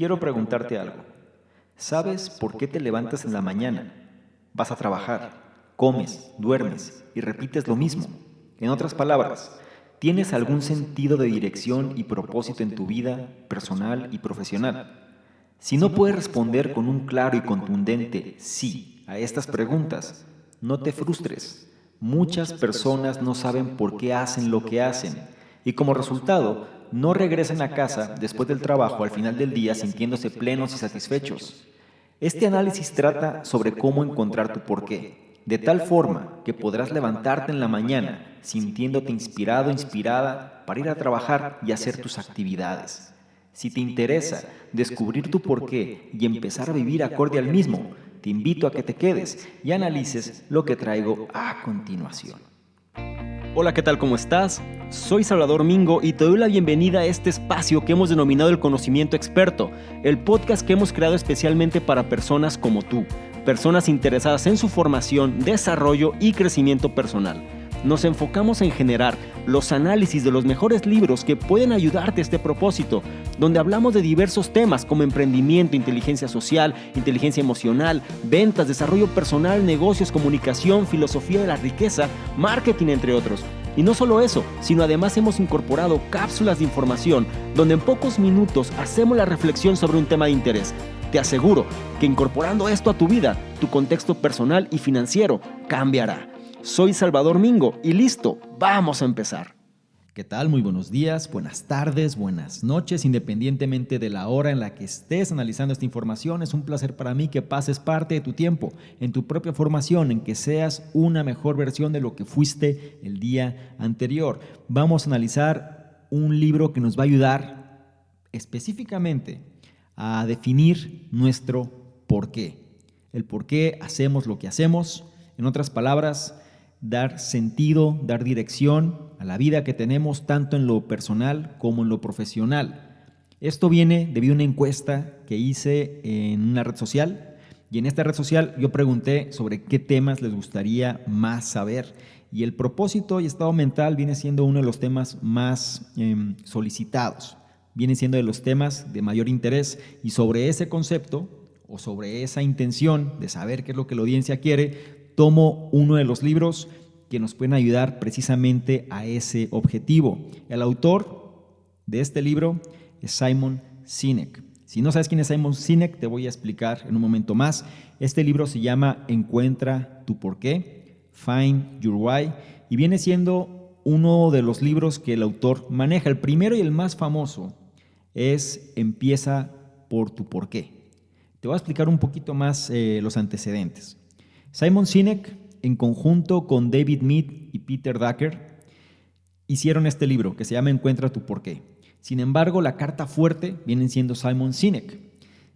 Quiero preguntarte algo. ¿Sabes por qué te levantas en la mañana? Vas a trabajar, comes, duermes y repites lo mismo. En otras palabras, ¿tienes algún sentido de dirección y propósito en tu vida personal y profesional? Si no puedes responder con un claro y contundente sí a estas preguntas, no te frustres. Muchas personas no saben por qué hacen lo que hacen y como resultado no regresan a casa después del trabajo al final del día sintiéndose plenos y satisfechos. Este análisis trata sobre cómo encontrar tu porqué, de tal forma que podrás levantarte en la mañana sintiéndote inspirado o inspirada para ir a trabajar y hacer tus actividades. Si te interesa descubrir tu porqué y empezar a vivir acorde al mismo, te invito a que te quedes y analices lo que traigo a continuación. Hola, ¿qué tal? ¿Cómo estás? Soy Salvador Mingo y te doy la bienvenida a este espacio que hemos denominado el Conocimiento Experto, el podcast que hemos creado especialmente para personas como tú, personas interesadas en su formación, desarrollo y crecimiento personal. Nos enfocamos en generar los análisis de los mejores libros que pueden ayudarte a este propósito, donde hablamos de diversos temas como emprendimiento, inteligencia social, inteligencia emocional, ventas, desarrollo personal, negocios, comunicación, filosofía de la riqueza, marketing, entre otros. Y no solo eso, sino además hemos incorporado cápsulas de información donde en pocos minutos hacemos la reflexión sobre un tema de interés. Te aseguro que incorporando esto a tu vida, tu contexto personal y financiero cambiará. Soy Salvador Mingo y listo, vamos a empezar. ¿Qué tal? Muy buenos días, buenas tardes, buenas noches, independientemente de la hora en la que estés analizando esta información. Es un placer para mí que pases parte de tu tiempo en tu propia formación, en que seas una mejor versión de lo que fuiste el día anterior. Vamos a analizar un libro que nos va a ayudar específicamente a definir nuestro porqué. El por qué hacemos lo que hacemos. En otras palabras, dar sentido, dar dirección a la vida que tenemos, tanto en lo personal como en lo profesional. Esto viene debido a una encuesta que hice en una red social, y en esta red social yo pregunté sobre qué temas les gustaría más saber, y el propósito y estado mental viene siendo uno de los temas más solicitados, viene siendo de los temas de mayor interés, y sobre ese concepto o sobre esa intención de saber qué es lo que la audiencia quiere, tomo uno de los libros que nos pueden ayudar precisamente a ese objetivo. El autor de este libro es Simon Sinek. Si no sabes quién es Simon Sinek, te voy a explicar en un momento más. Este libro se llama Encuentra tu porqué, Find Your Why, y viene siendo uno de los libros que el autor maneja. El primero y el más famoso es Empieza por tu porqué. Te voy a explicar un poquito más los antecedentes. Simon Sinek, en conjunto con David Mead y Peter Drucker, hicieron este libro que se llama Encuentra tu porqué. Sin embargo, la carta fuerte viene siendo Simon Sinek.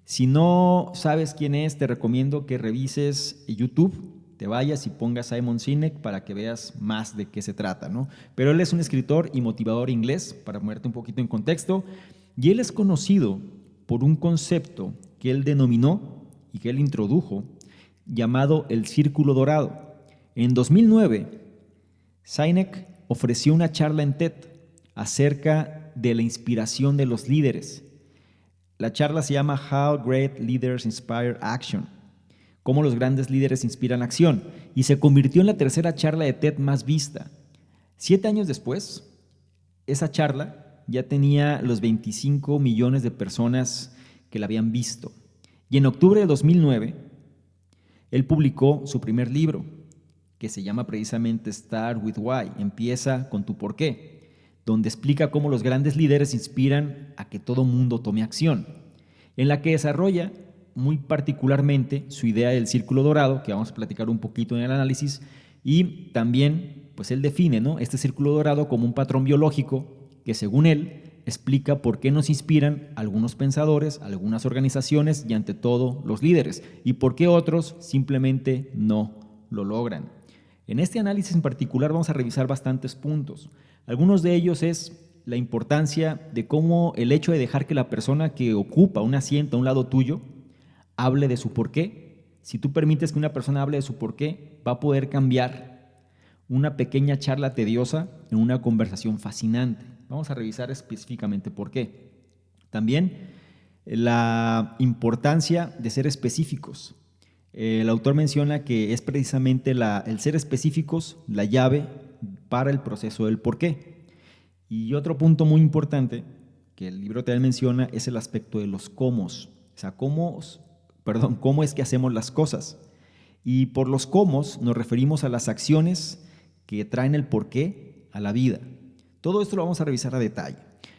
Si no sabes quién es, te recomiendo que revises YouTube, te vayas y pongas Simon Sinek para que veas más de qué se trata, ¿no? Pero él es un escritor y motivador inglés, para ponerte un poquito en contexto, y él es conocido por un concepto que él denominó y que él introdujo, llamado el Círculo Dorado. En 2009, Sinek ofreció una charla en TED acerca de la inspiración de los líderes. La charla se llama How Great Leaders Inspire Action, cómo los grandes líderes inspiran acción, y se convirtió en la tercera charla de TED más vista. 7 años después, esa charla ya tenía los 25 millones de personas que la habían visto. Y en octubre de 2009, él publicó su primer libro, que se llama precisamente Start with Why, empieza con tu porqué, donde explica cómo los grandes líderes inspiran a que todo mundo tome acción, en la que desarrolla muy particularmente su idea del círculo dorado, que vamos a platicar un poquito en el análisis, y también pues él define, ¿no?, este círculo dorado como un patrón biológico que, según él, explica por qué nos inspiran algunos pensadores, algunas organizaciones y ante todo los líderes, y por qué otros simplemente no lo logran. En este análisis en particular vamos a revisar bastantes puntos. Algunos de ellos es la importancia de cómo el hecho de dejar que la persona que ocupa un asiento a un lado tuyo hable de su porqué. Si tú permites que una persona hable de su porqué, va a poder cambiar una pequeña charla tediosa en una conversación fascinante. Vamos a revisar específicamente por qué. También La importancia de ser específicos. El autor menciona que es precisamente el ser específicos la llave para el proceso del por qué. Y otro punto muy importante que el libro también menciona es el aspecto de los cómo. O sea, cómo es que hacemos las cosas. Y por los cómo nos referimos a las acciones que traen el porqué a la vida. Todo esto lo vamos a revisar a detalle.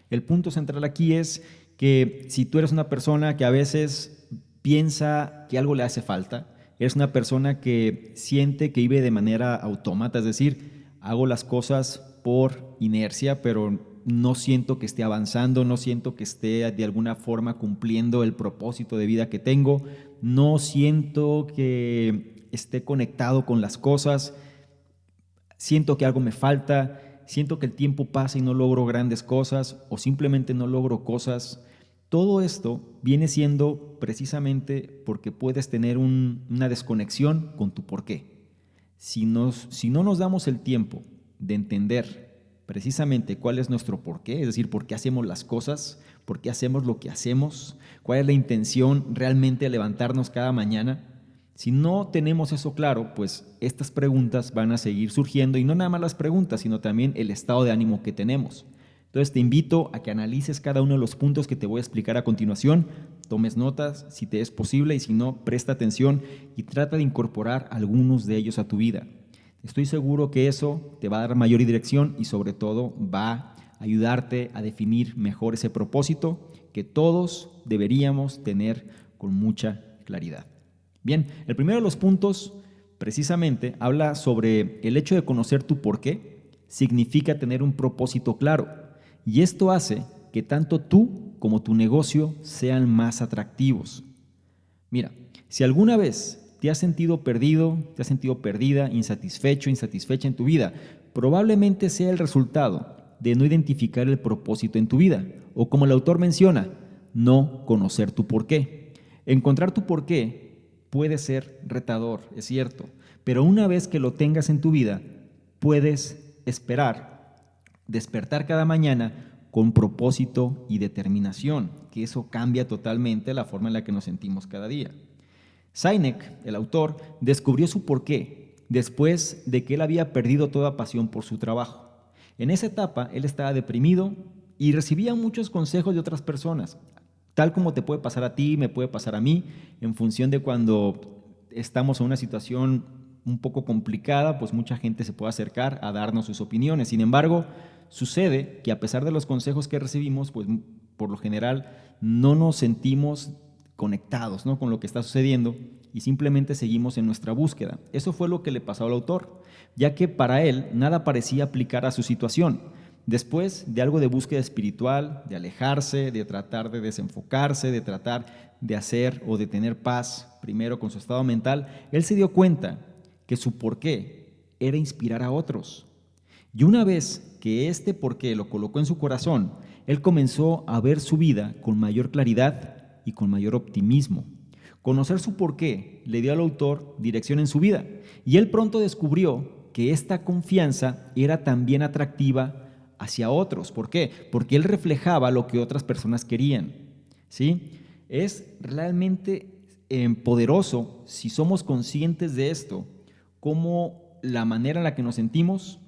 El punto central aquí es que si tú eres una persona que a veces piensa que algo le hace falta, eres una persona que siente que vive de manera autómata, es decir, hago las cosas por inercia, pero no siento que esté avanzando, no siento que esté de alguna forma cumpliendo el propósito de vida que tengo, no siento que esté conectado con las cosas, siento que algo me falta, siento que el tiempo pasa y no logro grandes cosas o simplemente no logro cosas. Todo esto viene siendo precisamente porque puedes tener una desconexión con tu porqué. Si no nos damos el tiempo de entender precisamente cuál es nuestro porqué, es decir, por qué hacemos las cosas, por qué hacemos lo que hacemos, cuál es la intención realmente de levantarnos cada mañana, si no tenemos eso claro, pues estas preguntas van a seguir surgiendo y no nada más las preguntas, sino también el estado de ánimo que tenemos. Entonces te invito a que analices cada uno de los puntos que te voy a explicar a continuación, tomes notas si te es posible y si no, presta atención y trata de incorporar algunos de ellos a tu vida. Estoy seguro que eso te va a dar mayor dirección y sobre todo va a ayudarte a definir mejor ese propósito que todos deberíamos tener con mucha claridad. Bien, el primero de los puntos precisamente habla sobre el hecho de conocer tu porqué, significa tener un propósito claro y esto hace que tanto tú como tu negocio sean más atractivos. Mira, si alguna vez te has sentido perdido, te has sentido perdida, insatisfecho, insatisfecha en tu vida, probablemente sea el resultado de no identificar el propósito en tu vida o como el autor menciona, no conocer tu porqué. Encontrar tu porqué puede ser retador, es cierto, pero una vez que lo tengas en tu vida, puedes despertar cada mañana con propósito y determinación, que eso cambia totalmente la forma en la que nos sentimos cada día. Sinek, el autor, descubrió su porqué después de que él había perdido toda pasión por su trabajo. En esa etapa, él estaba deprimido y recibía muchos consejos de otras personas, tal como te puede pasar a ti, me puede pasar a mí, en función de cuando estamos en una situación un poco complicada, pues mucha gente se puede acercar a darnos sus opiniones. Sin embargo, sucede que a pesar de los consejos que recibimos, pues por lo general no nos sentimos conectados, ¿no?, con lo que está sucediendo y simplemente seguimos en nuestra búsqueda. Eso fue lo que le pasó al autor, ya que para él nada parecía aplicar a su situación. Después de algo de búsqueda espiritual, de alejarse, de tratar de desenfocarse, de tratar de hacer o de tener paz primero con su estado mental, él se dio cuenta que su porqué era inspirar a otros. Y una vez que este porqué lo colocó en su corazón, él comenzó a ver su vida con mayor claridad y con mayor optimismo. Conocer su porqué le dio al autor dirección en su vida y él pronto descubrió que esta confianza era también atractiva hacia otros. ¿Por qué? Porque él reflejaba lo que otras personas querían, ¿sí? Es realmente poderoso si somos conscientes de esto, cómo la manera en la que nos sentimos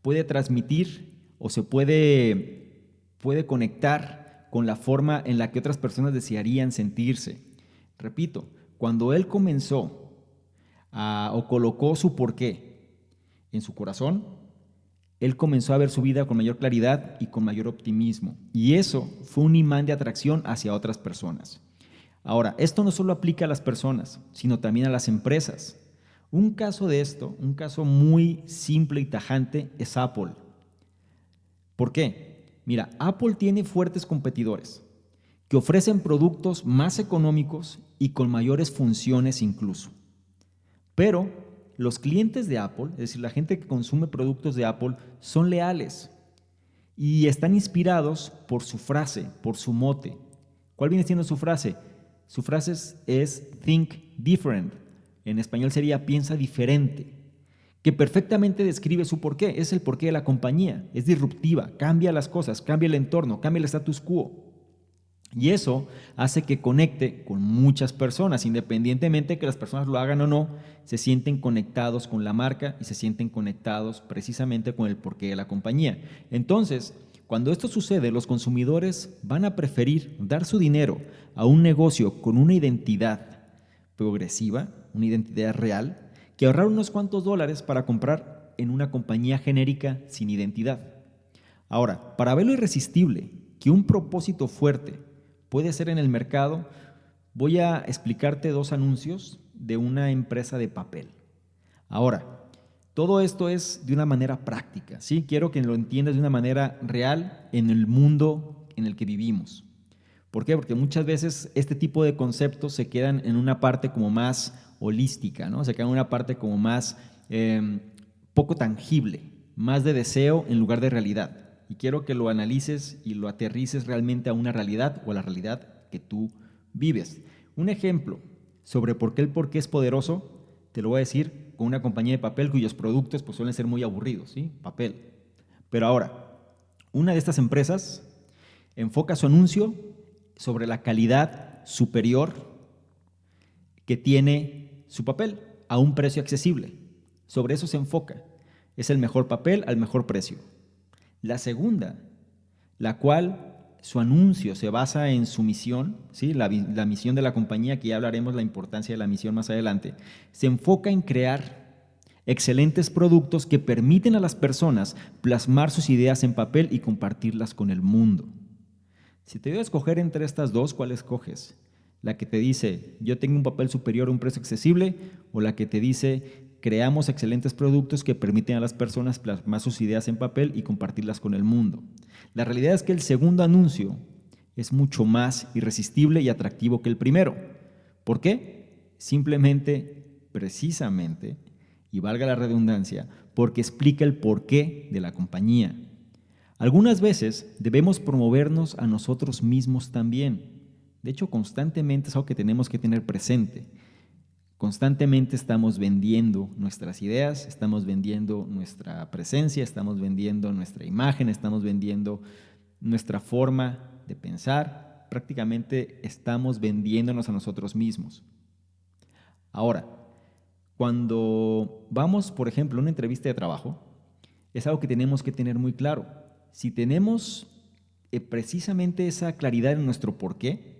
puede transmitir o se puede conectar con la forma en la que otras personas desearían sentirse. Repito, cuando él comenzó o colocó su porqué en su corazón, él comenzó a ver su vida con mayor claridad y con mayor optimismo. Y eso fue un imán de atracción hacia otras personas. Ahora, esto no solo aplica a las personas, sino también a las empresas. Un caso de esto, un caso muy simple y tajante, es Apple. ¿Por qué? Mira, Apple tiene fuertes competidores que ofrecen productos más económicos y con mayores funciones incluso. Pero los clientes de Apple, es decir, la gente que consume productos de Apple, son leales y están inspirados por su frase, por su mote. ¿Cuál viene siendo su frase? Su frase es Think Different. En español sería piensa diferente, que perfectamente describe su porqué. Es el porqué de la compañía. Es disruptiva, cambia las cosas, cambia el entorno, cambia el status quo. Y eso hace que conecte con muchas personas, independientemente de que las personas lo hagan o no, se sienten conectados con la marca y se sienten conectados precisamente con el porqué de la compañía. Entonces, cuando esto sucede, los consumidores van a preferir dar su dinero a un negocio con una identidad progresiva, una identidad real, que ahorrar unos cuantos dólares para comprar en una compañía genérica sin identidad. Ahora, para ver lo irresistible que un propósito fuerte puede ser en el mercado, voy a explicarte dos anuncios de una empresa de papel. Ahora, todo esto es de una manera práctica, ¿sí? Quiero que lo entiendas de una manera real en el mundo en el que vivimos. ¿Por qué? Porque muchas veces este tipo de conceptos se quedan en una parte como más holística, ¿no? Se quedan en una parte como más poco tangible, más de deseo en lugar de realidad. Y quiero que lo analices y lo aterrices realmente a una realidad o a la realidad que tú vives. Un ejemplo sobre por qué es poderoso, te lo voy a decir con una compañía de papel cuyos productos pues, suelen ser muy aburridos, ¿sí? Papel. Pero ahora, una de estas empresas enfoca su anuncio sobre la calidad superior que tiene su papel a un precio accesible. Sobre eso se enfoca. Es el mejor papel al mejor precio. La segunda, la cual su anuncio se basa en su misión, ¿sí? la misión de la compañía, que ya hablaremos la importancia de la misión más adelante, se enfoca en crear excelentes productos que permiten a las personas plasmar sus ideas en papel y compartirlas con el mundo. Si te doy a escoger entre estas dos, ¿cuál escoges? ¿La que te dice, yo tengo un papel superior a un precio accesible? ¿O la que te dice, creamos excelentes productos que permiten a las personas plasmar sus ideas en papel y compartirlas con el mundo? La realidad es que el segundo anuncio es mucho más irresistible y atractivo que el primero. ¿Por qué? Simplemente, precisamente, y valga la redundancia, porque explica el porqué de la compañía. Algunas veces debemos promovernos a nosotros mismos también. De hecho, constantemente es algo que tenemos que tener presente. Constantemente estamos vendiendo nuestras ideas, estamos vendiendo nuestra presencia, estamos vendiendo nuestra imagen, estamos vendiendo nuestra forma de pensar. Prácticamente estamos vendiéndonos a nosotros mismos. Ahora, cuando vamos, por ejemplo, a una entrevista de trabajo, es algo que tenemos que tener muy claro. Si tenemos precisamente esa claridad en nuestro porqué,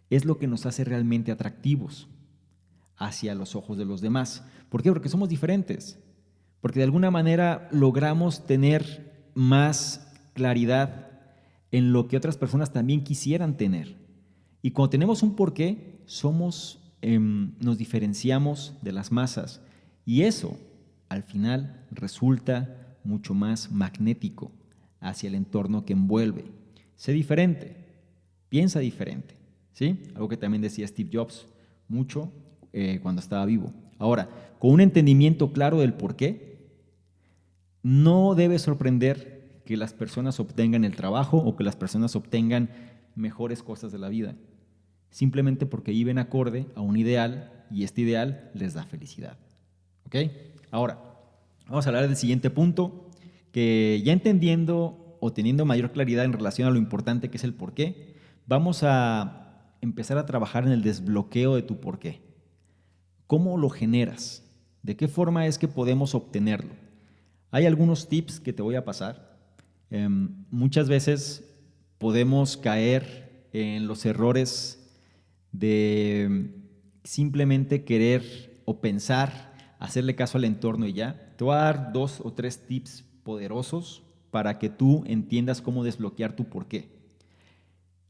es lo que nos hace realmente atractivos hacia los ojos de los demás. ¿Por qué? Porque somos diferentes. Porque de alguna manera logramos tener más claridad en lo que otras personas también quisieran tener. Y cuando tenemos un porqué, nos diferenciamos de las masas. Y eso, al final, resulta mucho más magnético hacia el entorno que envuelve. Sé diferente, piensa diferente, ¿sí? Algo que también decía Steve Jobs mucho cuando estaba vivo. Ahora, con un entendimiento claro del por qué, no debe sorprender que las personas obtengan el trabajo o que las personas obtengan mejores cosas de la vida, simplemente porque viven acorde a un ideal y este ideal les da felicidad. ¿Ok? Ahora, vamos a hablar del siguiente punto, que ya entendiendo o teniendo mayor claridad en relación a lo importante que es el porqué, vamos a empezar a trabajar en el desbloqueo de tu porqué. ¿Cómo lo generas? ¿De qué forma es que podemos obtenerlo? Hay algunos tips que te voy a pasar. Muchas veces podemos caer en los errores de simplemente querer o pensar, hacerle caso al entorno y ya. Te voy a dar 2 o 3 tips poderosos para que tú entiendas cómo desbloquear tu porqué.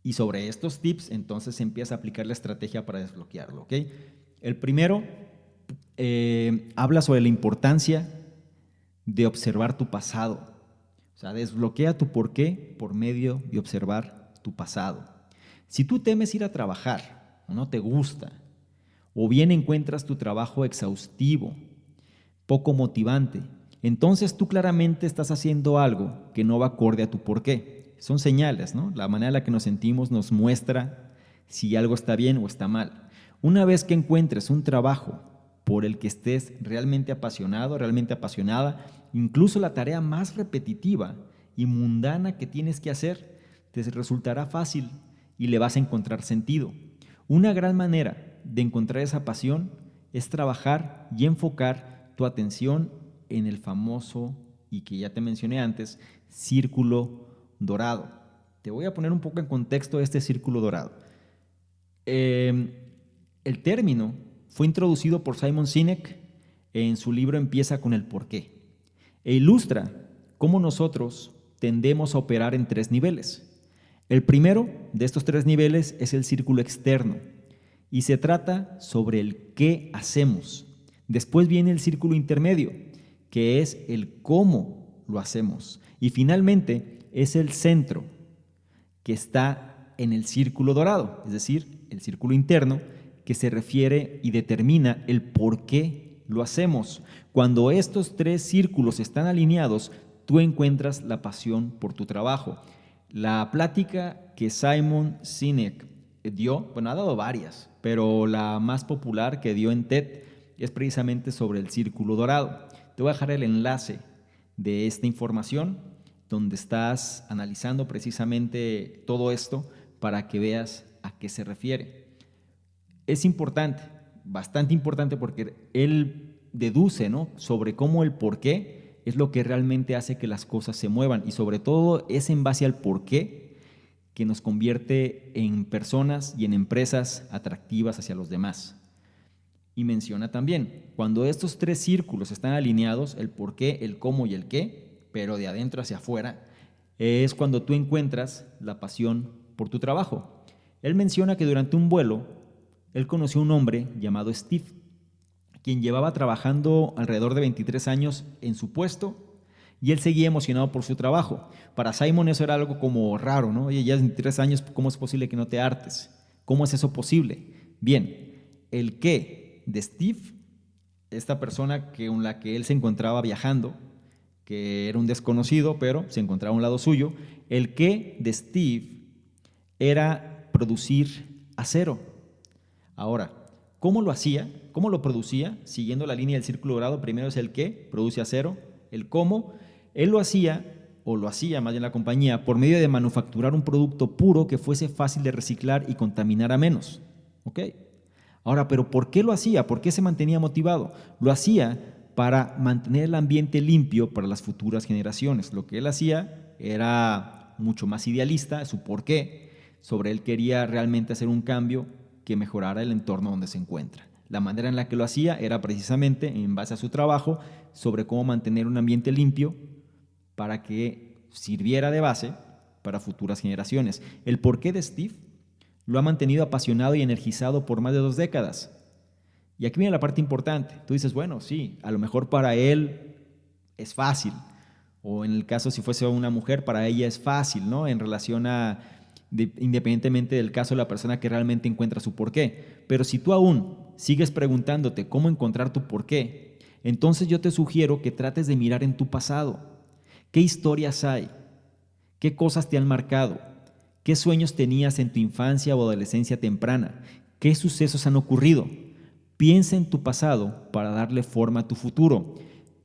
Y sobre estos tips, entonces empieza a aplicar la estrategia para desbloquearlo, ¿ok? El primero habla sobre la importancia de observar tu pasado. O sea, desbloquea tu porqué por medio de observar tu pasado. Si tú temes ir a trabajar o no te gusta, o bien encuentras tu trabajo exhaustivo, poco motivante, entonces tú claramente estás haciendo algo que no va acorde a tu porqué. Son señales, ¿no? La manera en la que nos sentimos nos muestra si algo está bien o está mal. Una vez que encuentres un trabajo por el que estés realmente apasionado, realmente apasionada, incluso la tarea más repetitiva y mundana que tienes que hacer, te resultará fácil y le vas a encontrar sentido. Una gran manera de encontrar esa pasión es trabajar y enfocar tu atención en el famoso, y que ya te mencioné antes, círculo dorado. Te voy a poner un poco en contexto este círculo dorado. El término fue introducido por Simon Sinek en su libro Empieza con el porqué e ilustra cómo nosotros tendemos a operar en 3 niveles. El primero de estos 3 niveles es el círculo externo y se trata sobre el qué hacemos. Después viene el círculo intermedio, que es el cómo lo hacemos. Y finalmente es el centro, que está en el círculo dorado, es decir, el círculo interno, que se refiere y determina el por qué lo hacemos. Cuando estos 3 círculos están alineados, tú encuentras la pasión por tu trabajo. La plática que Simon Sinek dio, bueno, ha dado varias, pero la más popular que dio en TED es precisamente sobre el círculo dorado. Te voy a dejar el enlace de esta información donde estás analizando precisamente todo esto para que veas a qué se refiere. Es importante, bastante importante, porque él deduce, ¿no?, sobre cómo el por qué es lo que realmente hace que las cosas se muevan, y sobre todo es en base al por qué que nos convierte en personas y en empresas atractivas hacia los demás. Y menciona también, cuando estos 3 círculos están alineados, el por qué, el cómo y el qué, pero de adentro hacia afuera, es cuando tú encuentras la pasión por tu trabajo. Él menciona que durante un vuelo, él conoció a un hombre llamado Steve, quien llevaba trabajando alrededor de 23 años en su puesto, y él seguía emocionado por su trabajo. Para Simon eso era algo como raro, ¿no? Oye, ya 23 años, ¿cómo es posible que no te hartes? ¿Cómo es eso posible? Bien, el qué de Steve, esta persona con la que él se encontraba viajando, que era un desconocido, pero se encontraba a un lado suyo, el qué de Steve era producir acero. Ahora, ¿cómo lo hacía? ¿Cómo lo producía? Siguiendo la línea del círculo dorado, primero es el qué, produce acero, el cómo. Él lo hacía más bien la compañía, por medio de manufacturar un producto puro que fuese fácil de reciclar y contaminara menos. ¿Ok? Ahora, ¿pero por qué lo hacía? ¿Por qué se mantenía motivado? Lo hacía para mantener el ambiente limpio para las futuras generaciones. Lo que él hacía era mucho más idealista, su por qué. Sobre él quería realmente hacer un cambio que mejorara el entorno donde se encuentra. La manera en la que lo hacía era precisamente en base a su trabajo sobre cómo mantener un ambiente limpio para que sirviera de base para futuras generaciones. El porqué de Steve lo ha mantenido apasionado y energizado por más de 2 décadas. Y aquí viene la parte importante. Tú dices, bueno, sí, a lo mejor para él es fácil, o en el caso si fuese una mujer, para ella es fácil, ¿no? En relación a, independientemente del caso de la persona que realmente encuentra su porqué. Pero si tú aún sigues preguntándote cómo encontrar tu porqué, entonces yo te sugiero que trates de mirar en tu pasado. ¿Qué historias hay? ¿Qué cosas te han marcado? ¿Qué sueños tenías en tu infancia o adolescencia temprana? ¿Qué sucesos han ocurrido? Piensa en tu pasado para darle forma a tu futuro.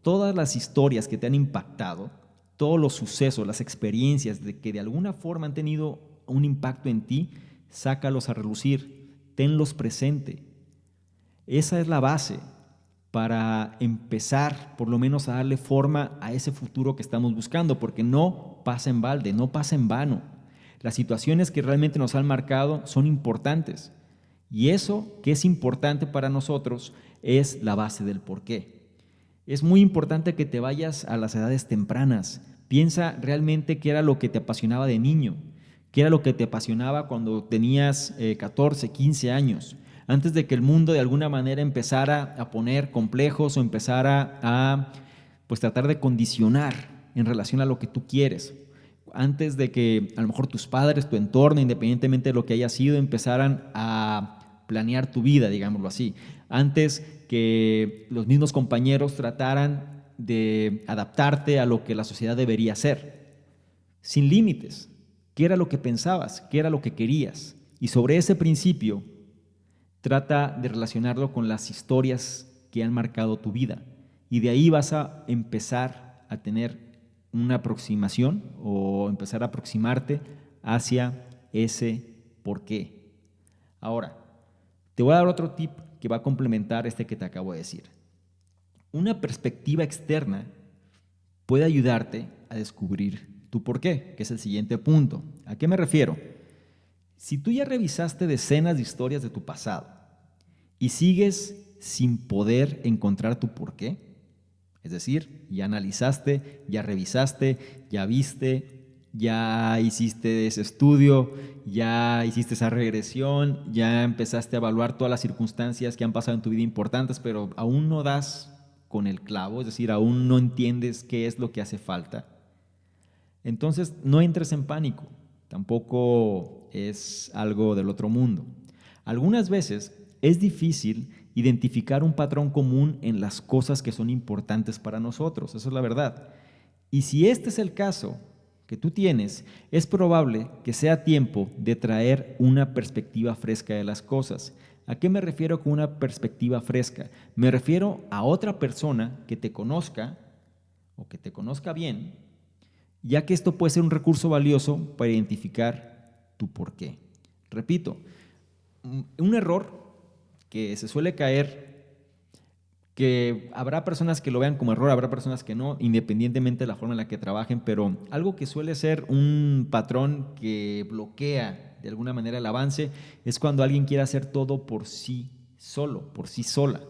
Todas las historias que te han impactado, todos los sucesos, las experiencias que de alguna forma han tenido un impacto en ti, sácalos a relucir, tenlos presente. Esa es la base para empezar por lo menos a darle forma a ese futuro que estamos buscando, porque no pasa en balde, no pasa en vano. Las situaciones que realmente nos han marcado son importantes, y eso que es importante para nosotros es la base del porqué. Es muy importante que te vayas a las edades tempranas. Piensa realmente qué era lo que te apasionaba de niño, qué era lo que te apasionaba cuando tenías 14, 15 años. Antes de que el mundo de alguna manera empezara a poner complejos o empezara a pues tratar de condicionar en relación a lo que tú quieres. Antes de que a lo mejor tus padres, tu entorno, independientemente de lo que haya sido, empezaran a planear tu vida, digámoslo así. Antes que los mismos compañeros trataran de adaptarte a lo que la sociedad debería ser. Sin límites. ¿Qué era lo que pensabas? ¿Qué era lo que querías? Y sobre ese principio, trata de relacionarlo con las historias que han marcado tu vida, y de ahí vas a empezar a tener una aproximación o empezar a aproximarte hacia ese por qué. Ahora, te voy a dar otro tip que va a complementar este que te acabo de decir. Una perspectiva externa puede ayudarte a descubrir tu por qué, que es el siguiente punto. ¿A qué me refiero? Si tú ya revisaste decenas de historias de tu pasado y sigues sin poder encontrar tu por qué, es decir, ya analizaste, ya revisaste, ya viste, ya hiciste ese estudio, ya hiciste esa regresión, ya empezaste a evaluar todas las circunstancias que han pasado en tu vida importantes, pero aún no das con el clavo, es decir, aún no entiendes qué es lo que hace falta. Entonces, no entres en pánico, tampoco es algo del otro mundo. Algunas veces es difícil identificar un patrón común en las cosas que son importantes para nosotros, eso es la verdad. Y si este es el caso que tú tienes, es probable que sea tiempo de traer una perspectiva fresca de las cosas. ¿A qué me refiero con una perspectiva fresca? Me refiero a otra persona que te conozca o que te conozca bien, ya que esto puede ser un recurso valioso para identificar tu por qué. Repito, un error que se suele caer, que habrá personas que lo vean como error, habrá personas que no, independientemente de la forma en la que trabajen, pero algo que suele ser un patrón que bloquea de alguna manera el avance es cuando alguien quiere hacer todo por sí solo, por sí sola.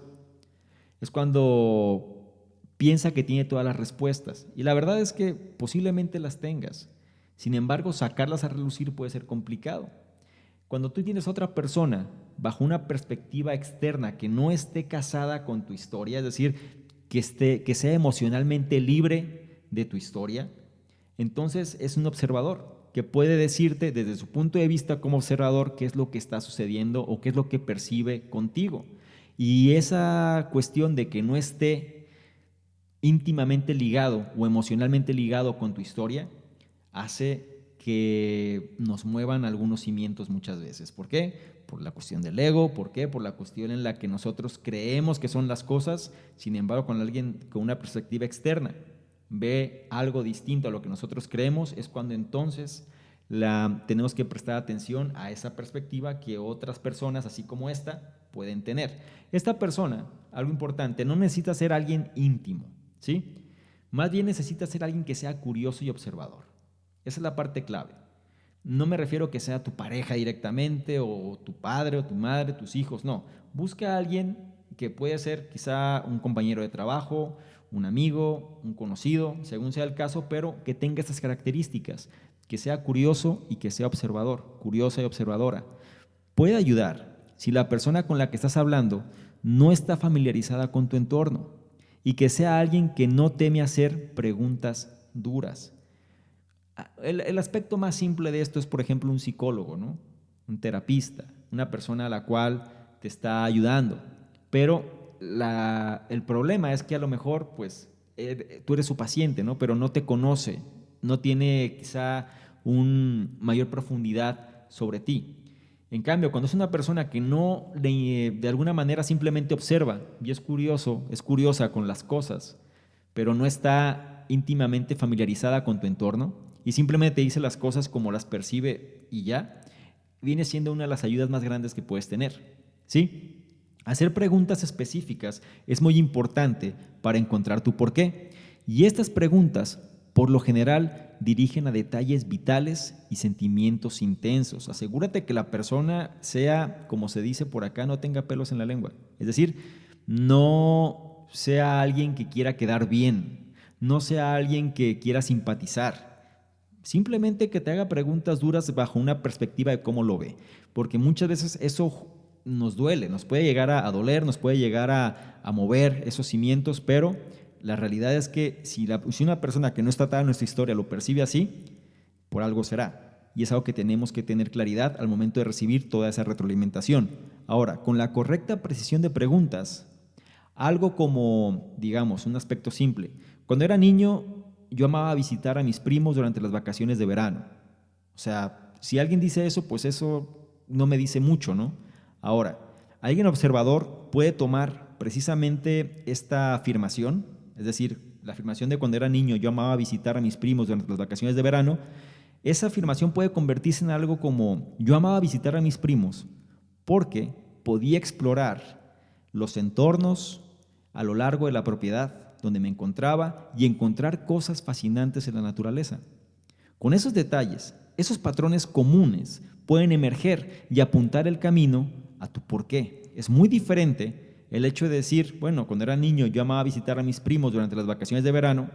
Es cuando piensa que tiene todas las respuestas. Y la verdad es que posiblemente las tengas. Sin embargo, sacarlas a relucir puede ser complicado. Cuando tú tienes a otra persona bajo una perspectiva externa que no esté casada con tu historia, es decir, que sea emocionalmente libre de tu historia, entonces es un observador que puede decirte desde su punto de vista como observador qué es lo que está sucediendo o qué es lo que percibe contigo. Y esa cuestión de que no esté íntimamente ligado o emocionalmente ligado con tu historia hace que nos muevan algunos cimientos muchas veces. ¿Por qué? Por la cuestión del ego. ¿Por qué? Por la cuestión en la que nosotros creemos que son las cosas, sin embargo, cuando alguien con una perspectiva externa ve algo distinto a lo que nosotros creemos, es cuando entonces tenemos que prestar atención a esa perspectiva que otras personas, así como esta, pueden tener. Esta persona, algo importante, no necesita ser alguien íntimo, ¿sí? Más bien necesita ser alguien que sea curioso y observador. Esa es la parte clave. No me refiero a que sea tu pareja directamente o tu padre o tu madre, tus hijos, no. Busca a alguien que puede ser quizá un compañero de trabajo, un amigo, un conocido, según sea el caso, pero que tenga estas características, que sea curioso y que sea observador, curiosa y observadora. Puede ayudar si la persona con la que estás hablando no está familiarizada con tu entorno y que sea alguien que no teme hacer preguntas duras. El aspecto más simple de esto es, por ejemplo, un psicólogo, ¿no? Un terapista, una persona a la cual te está ayudando. Pero el problema es que a lo mejor, pues, tú eres su paciente, ¿no? Pero no te conoce, no tiene quizá una mayor profundidad sobre ti. En cambio, cuando es una persona que no de alguna manera simplemente observa y es curiosa con las cosas, pero no está íntimamente familiarizada con tu entorno y simplemente te dice las cosas como las percibe y ya, viene siendo una de las ayudas más grandes que puedes tener, ¿sí? Hacer preguntas específicas es muy importante para encontrar tu porqué. Y estas preguntas, por lo general, dirigen a detalles vitales y sentimientos intensos. Asegúrate que la persona sea, como se dice por acá, no tenga pelos en la lengua. Es decir, no sea alguien que quiera quedar bien, no sea alguien que quiera simpatizar. Simplemente que te haga preguntas duras bajo una perspectiva de cómo lo ve. Porque muchas veces eso nos duele, nos puede llegar a doler, nos puede llegar a mover esos cimientos, pero la realidad es que si una persona que no está atada en nuestra historia lo percibe así, por algo será. Y es algo que tenemos que tener claridad al momento de recibir toda esa retroalimentación. Ahora, con la correcta precisión de preguntas, algo como, digamos, un aspecto simple. Cuando era niño, yo amaba visitar a mis primos durante las vacaciones de verano. O sea, si alguien dice eso, pues eso no me dice mucho, ¿no? Ahora, alguien observador puede tomar precisamente esta afirmación, es decir, la afirmación de cuando era niño yo amaba visitar a mis primos durante las vacaciones de verano, Esa afirmación puede convertirse en algo como: yo amaba visitar a mis primos porque podía explorar los entornos a lo largo de la propiedad donde me encontraba y encontrar cosas fascinantes en la naturaleza. Con esos detalles, esos patrones comunes pueden emerger y apuntar el camino a tu porqué. Es muy diferente el hecho de decir, bueno, cuando era niño yo amaba visitar a mis primos durante las vacaciones de verano,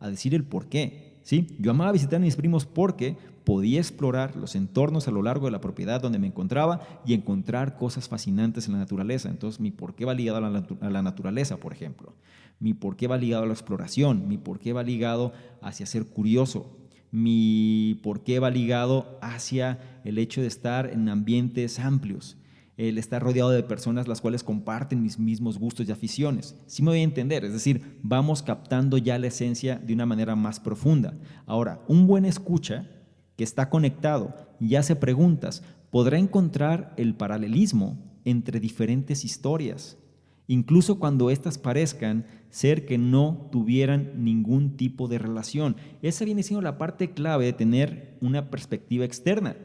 a decir el porqué. ¿Sí? Yo amaba visitar a mis primos porque podía explorar los entornos a lo largo de la propiedad donde me encontraba y encontrar cosas fascinantes en la naturaleza. Entonces, mi porqué va ligado a la naturaleza, por ejemplo. Mi porqué va ligado a la exploración. Mi porqué va ligado hacia ser curioso. Mi porqué va ligado hacia el hecho de estar en ambientes amplios, el estar rodeado de personas las cuales comparten mis mismos gustos y aficiones. Sí me voy a entender, es decir, vamos captando ya la esencia de una manera más profunda. Ahora, un buen escucha que está conectado y hace preguntas podrá encontrar el paralelismo entre diferentes historias, incluso cuando éstas parezcan ser que no tuvieran ningún tipo de relación. Esa viene siendo la parte clave de tener una perspectiva externa.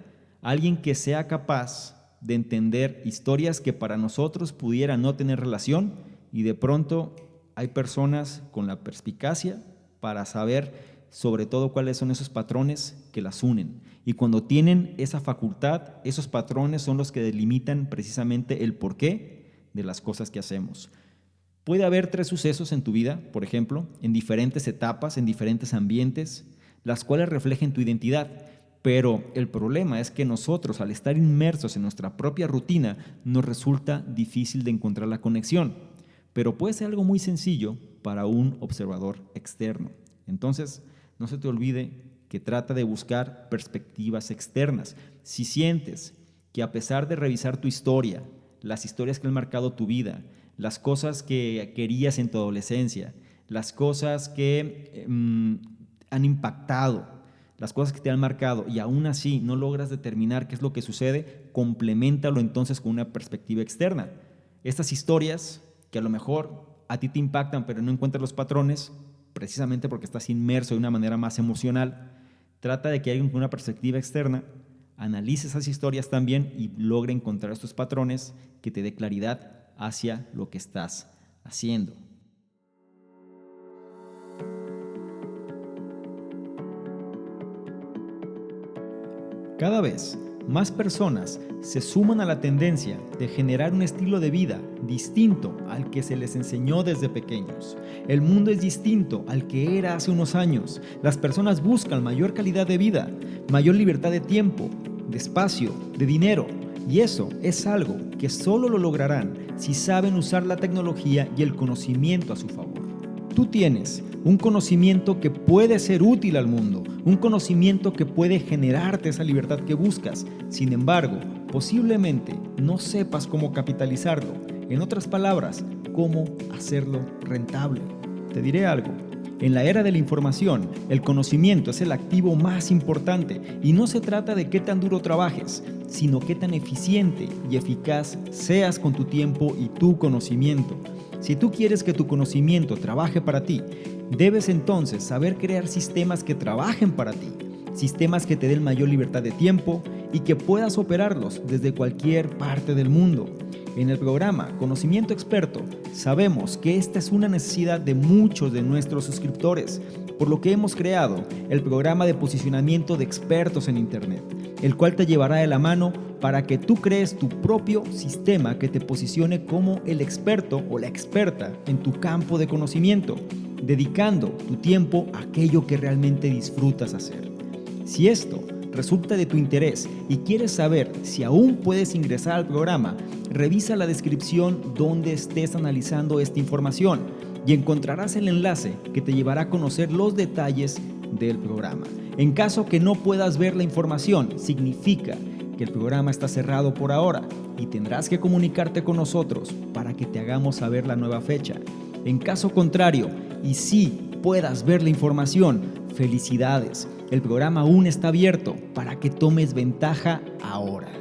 Alguien que sea capaz de entender historias que para nosotros pudieran no tener relación, y de pronto hay personas con la perspicacia para saber sobre todo cuáles son esos patrones que las unen. Y cuando tienen esa facultad, esos patrones son los que delimitan precisamente el porqué de las cosas que hacemos. Puede haber 3 sucesos en tu vida, por ejemplo, en diferentes etapas, en diferentes ambientes, las cuales reflejen tu identidad. Pero el problema es que nosotros, al estar inmersos en nuestra propia rutina, nos resulta difícil de encontrar la conexión. Pero puede ser algo muy sencillo para un observador externo. Entonces, no se te olvide que trata de buscar perspectivas externas. Si sientes que a pesar de revisar tu historia, las historias que han marcado tu vida, las cosas que querías en tu adolescencia, las cosas que han impactado, las cosas que te han marcado, y aún así no logras determinar qué es lo que sucede, compleméntalo entonces con una perspectiva externa. Estas historias que a lo mejor a ti te impactan pero no encuentras los patrones, precisamente porque estás inmerso de una manera más emocional, trata de que alguien con una perspectiva externa analice esas historias también y logre encontrar estos patrones que te dé claridad hacia lo que estás haciendo. Cada vez más personas se suman a la tendencia de generar un estilo de vida distinto al que se les enseñó desde pequeños. El mundo es distinto al que era hace unos años. Las personas buscan mayor calidad de vida, mayor libertad de tiempo, de espacio, de dinero. Y eso es algo que solo lo lograrán si saben usar la tecnología y el conocimiento a su favor. Tú tienes un conocimiento que puede ser útil al mundo, un conocimiento que puede generarte esa libertad que buscas. Sin embargo, posiblemente no sepas cómo capitalizarlo. En otras palabras, cómo hacerlo rentable. Te diré algo. En la era de la información, el conocimiento es el activo más importante y no se trata de qué tan duro trabajes, sino qué tan eficiente y eficaz seas con tu tiempo y tu conocimiento. Si tú quieres que tu conocimiento trabaje para ti, debes entonces saber crear sistemas que trabajen para ti, sistemas que te den mayor libertad de tiempo y que puedas operarlos desde cualquier parte del mundo. En el programa Conocimiento Experto sabemos que esta es una necesidad de muchos de nuestros suscriptores, por lo que hemos creado el programa de posicionamiento de expertos en Internet, el cual te llevará de la mano para que tú crees tu propio sistema que te posicione como el experto o la experta en tu campo de conocimiento, dedicando tu tiempo a aquello que realmente disfrutas hacer. Si esto resulta de tu interés y quieres saber si aún puedes ingresar al programa, revisa la descripción donde estés analizando esta información y encontrarás el enlace que te llevará a conocer los detalles del programa. En caso que no puedas ver la información, significa que el programa está cerrado por ahora y tendrás que comunicarte con nosotros para que te hagamos saber la nueva fecha. En caso contrario, y si puedas ver la información, felicidades. El programa aún está abierto para que tomes ventaja ahora.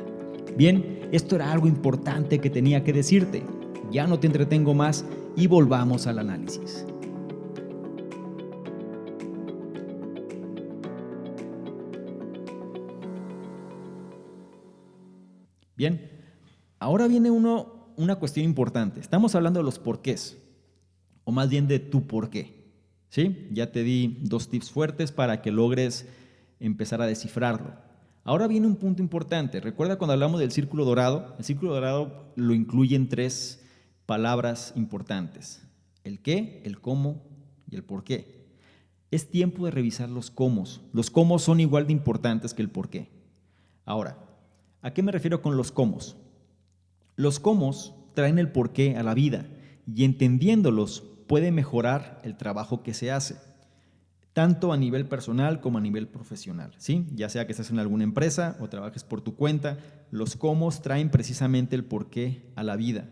Bien, esto era algo importante que tenía que decirte. Ya no te entretengo más y volvamos al análisis. Bien, ahora viene una cuestión importante. Estamos hablando de los porqués, o más bien de tu porqué. ¿Sí? Ya te di 2 tips fuertes para que logres empezar a descifrarlo. Ahora viene un punto importante. Recuerda cuando hablamos del círculo dorado, el círculo dorado lo incluye en 3 palabras importantes: el qué, el cómo y el por qué. Es tiempo de revisar los cómos. Los cómos son igual de importantes que el por qué. Ahora, ¿a qué me refiero con los cómos? Los cómos traen el porqué a la vida y entendiéndolos puede mejorar el trabajo que se hace, tanto a nivel personal como a nivel profesional, ¿sí? Ya sea que estés en alguna empresa o trabajes por tu cuenta, los cómos traen precisamente el porqué a la vida.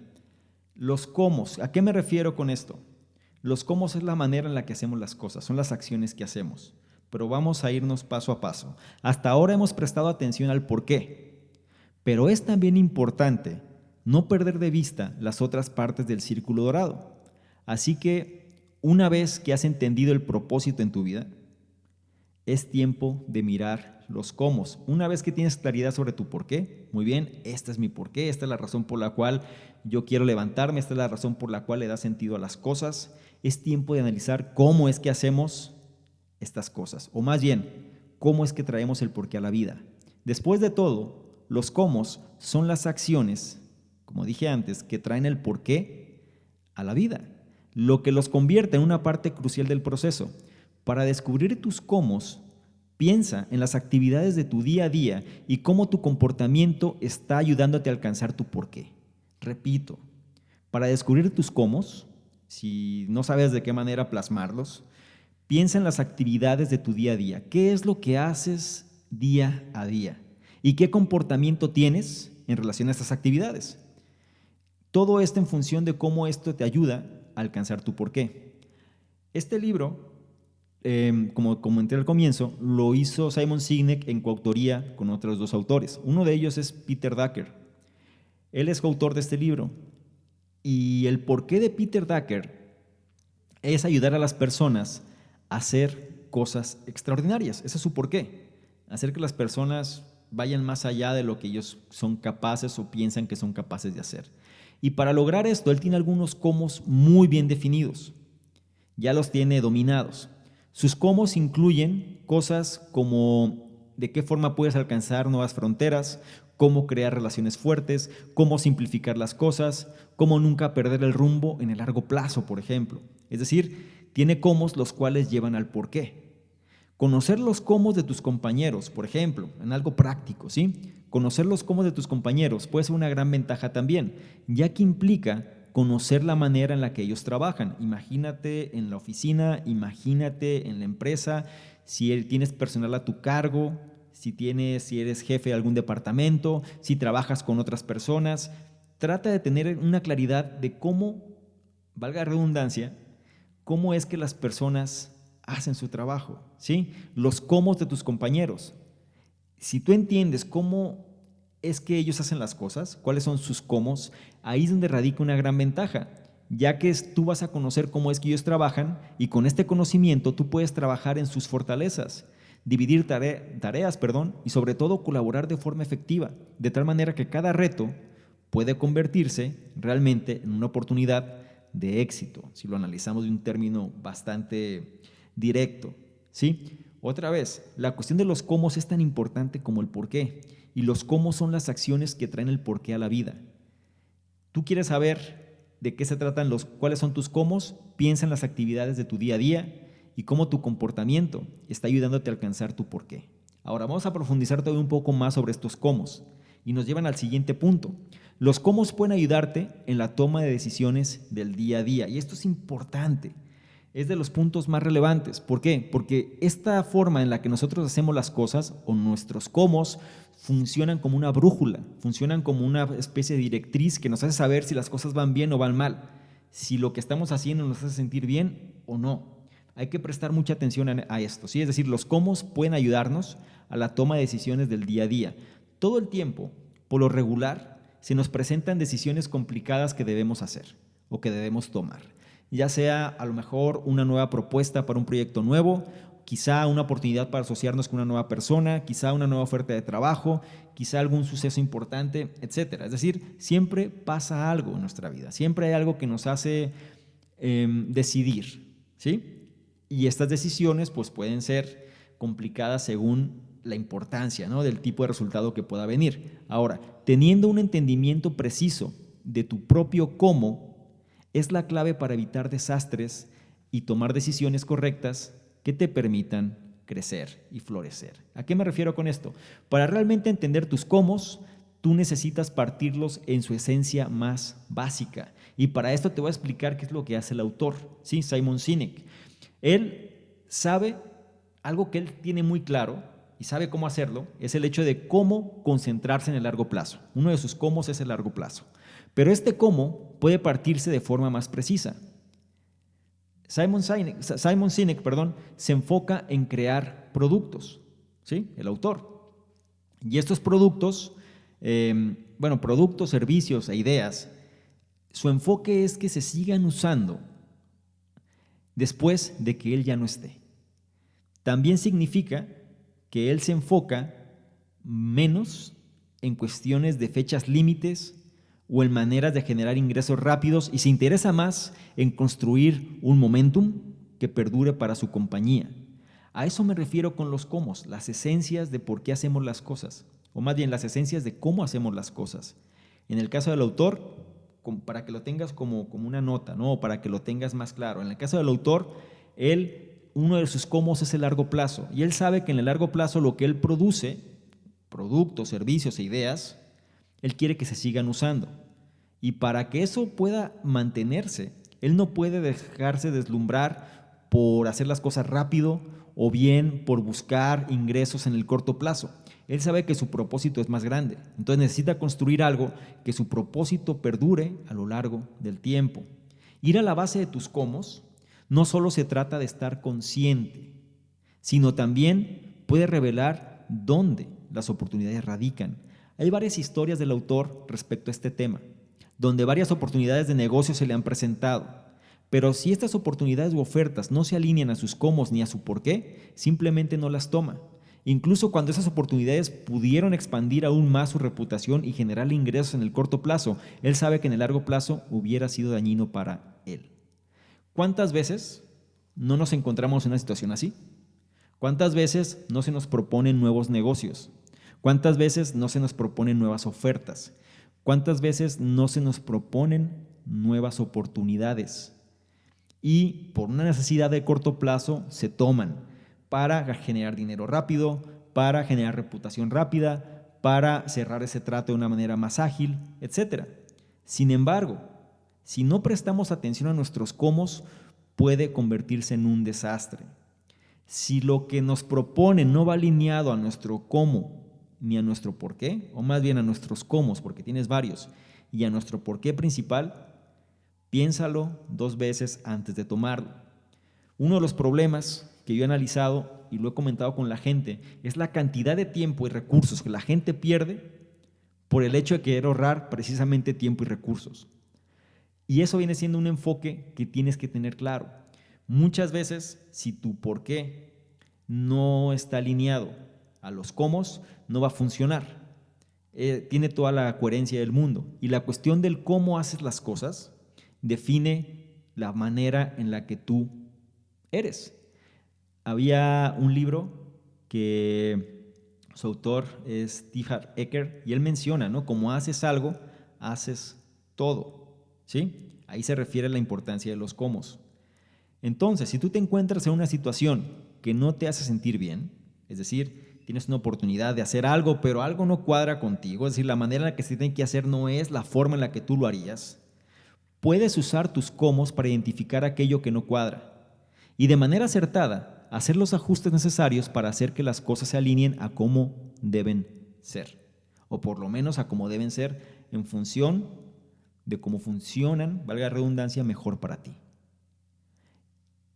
Los cómos, ¿a qué me refiero con esto? Los cómos es la manera en la que hacemos las cosas, son las acciones que hacemos, pero vamos a irnos paso a paso. Hasta ahora hemos prestado atención al porqué, pero es también importante no perder de vista las otras partes del círculo dorado. Así que, una vez que has entendido el propósito en tu vida, es tiempo de mirar los cómo. Una vez que tienes claridad sobre tu porqué, muy bien, esta es mi porqué, esta es la razón por la cual yo quiero levantarme, esta es la razón por la cual le da sentido a las cosas, es tiempo de analizar cómo es que hacemos estas cosas, o más bien, cómo es que traemos el porqué a la vida. Después de todo, los cómo son las acciones, como dije antes, que traen el porqué a la vida, lo que los convierte en una parte crucial del proceso. Para descubrir tus cómo, piensa en las actividades de tu día a día y cómo tu comportamiento está ayudándote a alcanzar tu porqué. Repito, para descubrir tus cómo, si no sabes de qué manera plasmarlos, piensa en las actividades de tu día a día. ¿Qué es lo que haces día a día? ¿Y qué comportamiento tienes en relación a estas actividades? Todo esto en función de cómo esto te ayuda a alcanzar tu porqué. Este libro, como comenté al comienzo, lo hizo Simon Sinek en coautoría con otros 2 autores. Uno de ellos es Peter Drucker. Él es coautor de este libro. Y el porqué de Peter Drucker es ayudar a las personas a hacer cosas extraordinarias. Ese es su porqué. Hacer que las personas vayan más allá de lo que ellos son capaces o piensan que son capaces de hacer. Y para lograr esto, él tiene algunos cómo muy bien definidos. Ya los tiene dominados. Sus cómo incluyen cosas como de qué forma puedes alcanzar nuevas fronteras, cómo crear relaciones fuertes, cómo simplificar las cosas, cómo nunca perder el rumbo en el largo plazo, por ejemplo. Es decir, tiene cómo los cuales llevan al porqué. Conocer los cómo de tus compañeros, por ejemplo, en algo práctico, ¿sí? Conocer los cómo de tus compañeros puede ser una gran ventaja también, ya que implica conocer la manera en la que ellos trabajan. Imagínate en la oficina, imagínate en la empresa, si tienes personal a tu cargo, si eres jefe de algún departamento, si trabajas con otras personas. Trata de tener una claridad de cómo, valga la redundancia, cómo es que las personas hacen su trabajo, ¿sí? Los cómo de tus compañeros. Si tú entiendes cómo es que ellos hacen las cosas, cuáles son sus cómo, ahí es donde radica una gran ventaja, ya que tú vas a conocer cómo es que ellos trabajan y con este conocimiento tú puedes trabajar en sus fortalezas, dividir tareas, y sobre todo colaborar de forma efectiva, de tal manera que cada reto puede convertirse realmente en una oportunidad de éxito, si lo analizamos de un término bastante directo, ¿sí? Otra vez, la cuestión de los cómo es tan importante como el por qué, y los cómo son las acciones que traen el porqué a la vida. ¿Tú quieres saber de qué se tratan cuáles son tus cómo? Piensa en las actividades de tu día a día y cómo tu comportamiento está ayudándote a alcanzar tu porqué. Ahora vamos a profundizar todavía un poco más sobre estos cómo y nos llevan al siguiente punto. Los cómo pueden ayudarte en la toma de decisiones del día a día, y esto es importante. Es de los puntos más relevantes. ¿Por qué? Porque esta forma en la que nosotros hacemos las cosas o nuestros cómo funcionan como una brújula, funcionan como una especie de directriz que nos hace saber si las cosas van bien o van mal, si lo que estamos haciendo nos hace sentir bien o no. Hay que prestar mucha atención a esto, ¿sí? Es decir, los cómo pueden ayudarnos a la toma de decisiones del día a día. Todo el tiempo, por lo regular, se nos presentan decisiones complicadas que debemos hacer o que debemos tomar. Ya sea a lo mejor una nueva propuesta para un proyecto nuevo quizá una oportunidad para asociarnos con una nueva persona, quizá una nueva oferta de trabajo, quizá algún suceso importante, etc. Es decir, siempre pasa algo en nuestra vida, siempre hay algo que nos hace decidir, ¿sí? Y estas decisiones pues pueden ser complicadas según la importancia, ¿no?, del tipo de resultado que pueda venir. Ahora, teniendo un entendimiento preciso de tu propio cómo es la clave para evitar desastres y tomar decisiones correctas que te permitan crecer y florecer. ¿A qué me refiero con esto? Para realmente entender tus cómo, tú necesitas partirlos en su esencia más básica. Y para esto te voy a explicar qué es lo que hace el autor, ¿sí? Simon Sinek. Él sabe algo que él tiene muy claro y sabe cómo hacerlo, es el hecho de cómo concentrarse en el largo plazo. Uno de sus cómo es el largo plazo. Pero este cómo puede partirse de forma más precisa. Simon Sinek, se enfoca en crear productos, ¿sí? El autor. Y estos productos, productos, servicios e ideas, su enfoque es que se sigan usando después de que él ya no esté. También significa que él se enfoca menos en cuestiones de fechas límites o en maneras de generar ingresos rápidos y se interesa más en construir un momentum que perdure para su compañía. A eso me refiero con los cómo, las esencias de por qué hacemos las cosas, o más bien las esencias de cómo hacemos las cosas. En el caso del autor, para que lo tengas como una nota, ¿no?, o para que lo tengas más claro. En el caso del autor, uno de sus cómo es el largo plazo, y él sabe que en el largo plazo lo que él produce, productos, servicios e ideas, él quiere que se sigan usando. Y para que eso pueda mantenerse, él no puede dejarse deslumbrar por hacer las cosas rápido o bien por buscar ingresos en el corto plazo. Él sabe que su propósito es más grande, entonces necesita construir algo que su propósito perdure a lo largo del tiempo. Ir a la base de tus cómo no solo se trata de estar consciente, sino también puede revelar dónde las oportunidades radican. Hay varias historias del autor respecto a este tema, donde varias oportunidades de negocio se le han presentado. Pero si estas oportunidades u ofertas no se alinean a sus cómo ni a su por qué, simplemente no las toma. Incluso cuando esas oportunidades pudieron expandir aún más su reputación y generar ingresos en el corto plazo, él sabe que en el largo plazo hubiera sido dañino para él. ¿Cuántas veces no nos encontramos en una situación así? ¿Cuántas veces no se nos proponen nuevos negocios? ¿Cuántas veces no se nos proponen nuevas ofertas? ¿Cuántas veces no se nos proponen nuevas oportunidades? Y por una necesidad de corto plazo se toman para generar dinero rápido, para generar reputación rápida, para cerrar ese trato de una manera más ágil, etc. Sin embargo, si no prestamos atención a nuestros cómo, puede convertirse en un desastre. Si lo que nos propone no va alineado a nuestro cómo ni a nuestro por qué, o más bien a nuestros cómo, porque tienes varios, y a nuestro por qué principal, piénsalo 2 veces antes de tomarlo. Uno de los problemas que yo he analizado y lo he comentado con la gente es la cantidad de tiempo y recursos que la gente pierde por el hecho de querer ahorrar precisamente tiempo y recursos. Y eso viene siendo un enfoque que tienes que tener claro. Muchas veces, si tu por qué no está alineado a los cómo, no va a funcionar. Tiene toda la coherencia del mundo. Y la cuestión del cómo haces las cosas define la manera en la que tú eres. Había un libro que su autor es T. Harv Eker y él menciona, ¿no?, como haces algo, haces todo, ¿sí? Ahí se refiere a la importancia de los cómo. Entonces, si tú te encuentras en una situación que no te hace sentir bien, es decir, tienes una oportunidad de hacer algo, pero algo no cuadra contigo, es decir, la manera en la que se tiene que hacer no es la forma en la que tú lo harías, puedes usar tus cómo para identificar aquello que no cuadra y de manera acertada hacer los ajustes necesarios para hacer que las cosas se alineen a cómo deben ser, o por lo menos a cómo deben ser en función de cómo funcionan, valga la redundancia, mejor para ti.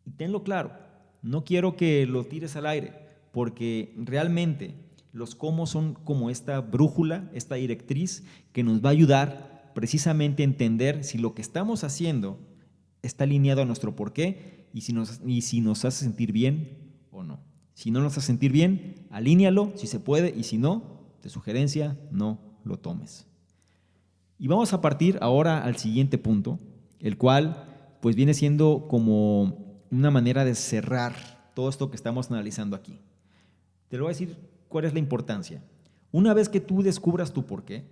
Y tenlo claro, no quiero que lo tires al aire, porque realmente los cómo son como esta brújula, esta directriz que nos va a ayudar precisamente a entender si lo que estamos haciendo está alineado a nuestro porqué y si nos hace sentir bien o no. Si no lo haces sentir bien, alíñalo si se puede, y si no, de sugerencia, no lo tomes. Y vamos a partir ahora al siguiente punto, el cual pues viene siendo como una manera de cerrar todo esto que estamos analizando aquí. Te lo voy a decir cuál es la importancia. Una vez que tú descubras tu porqué,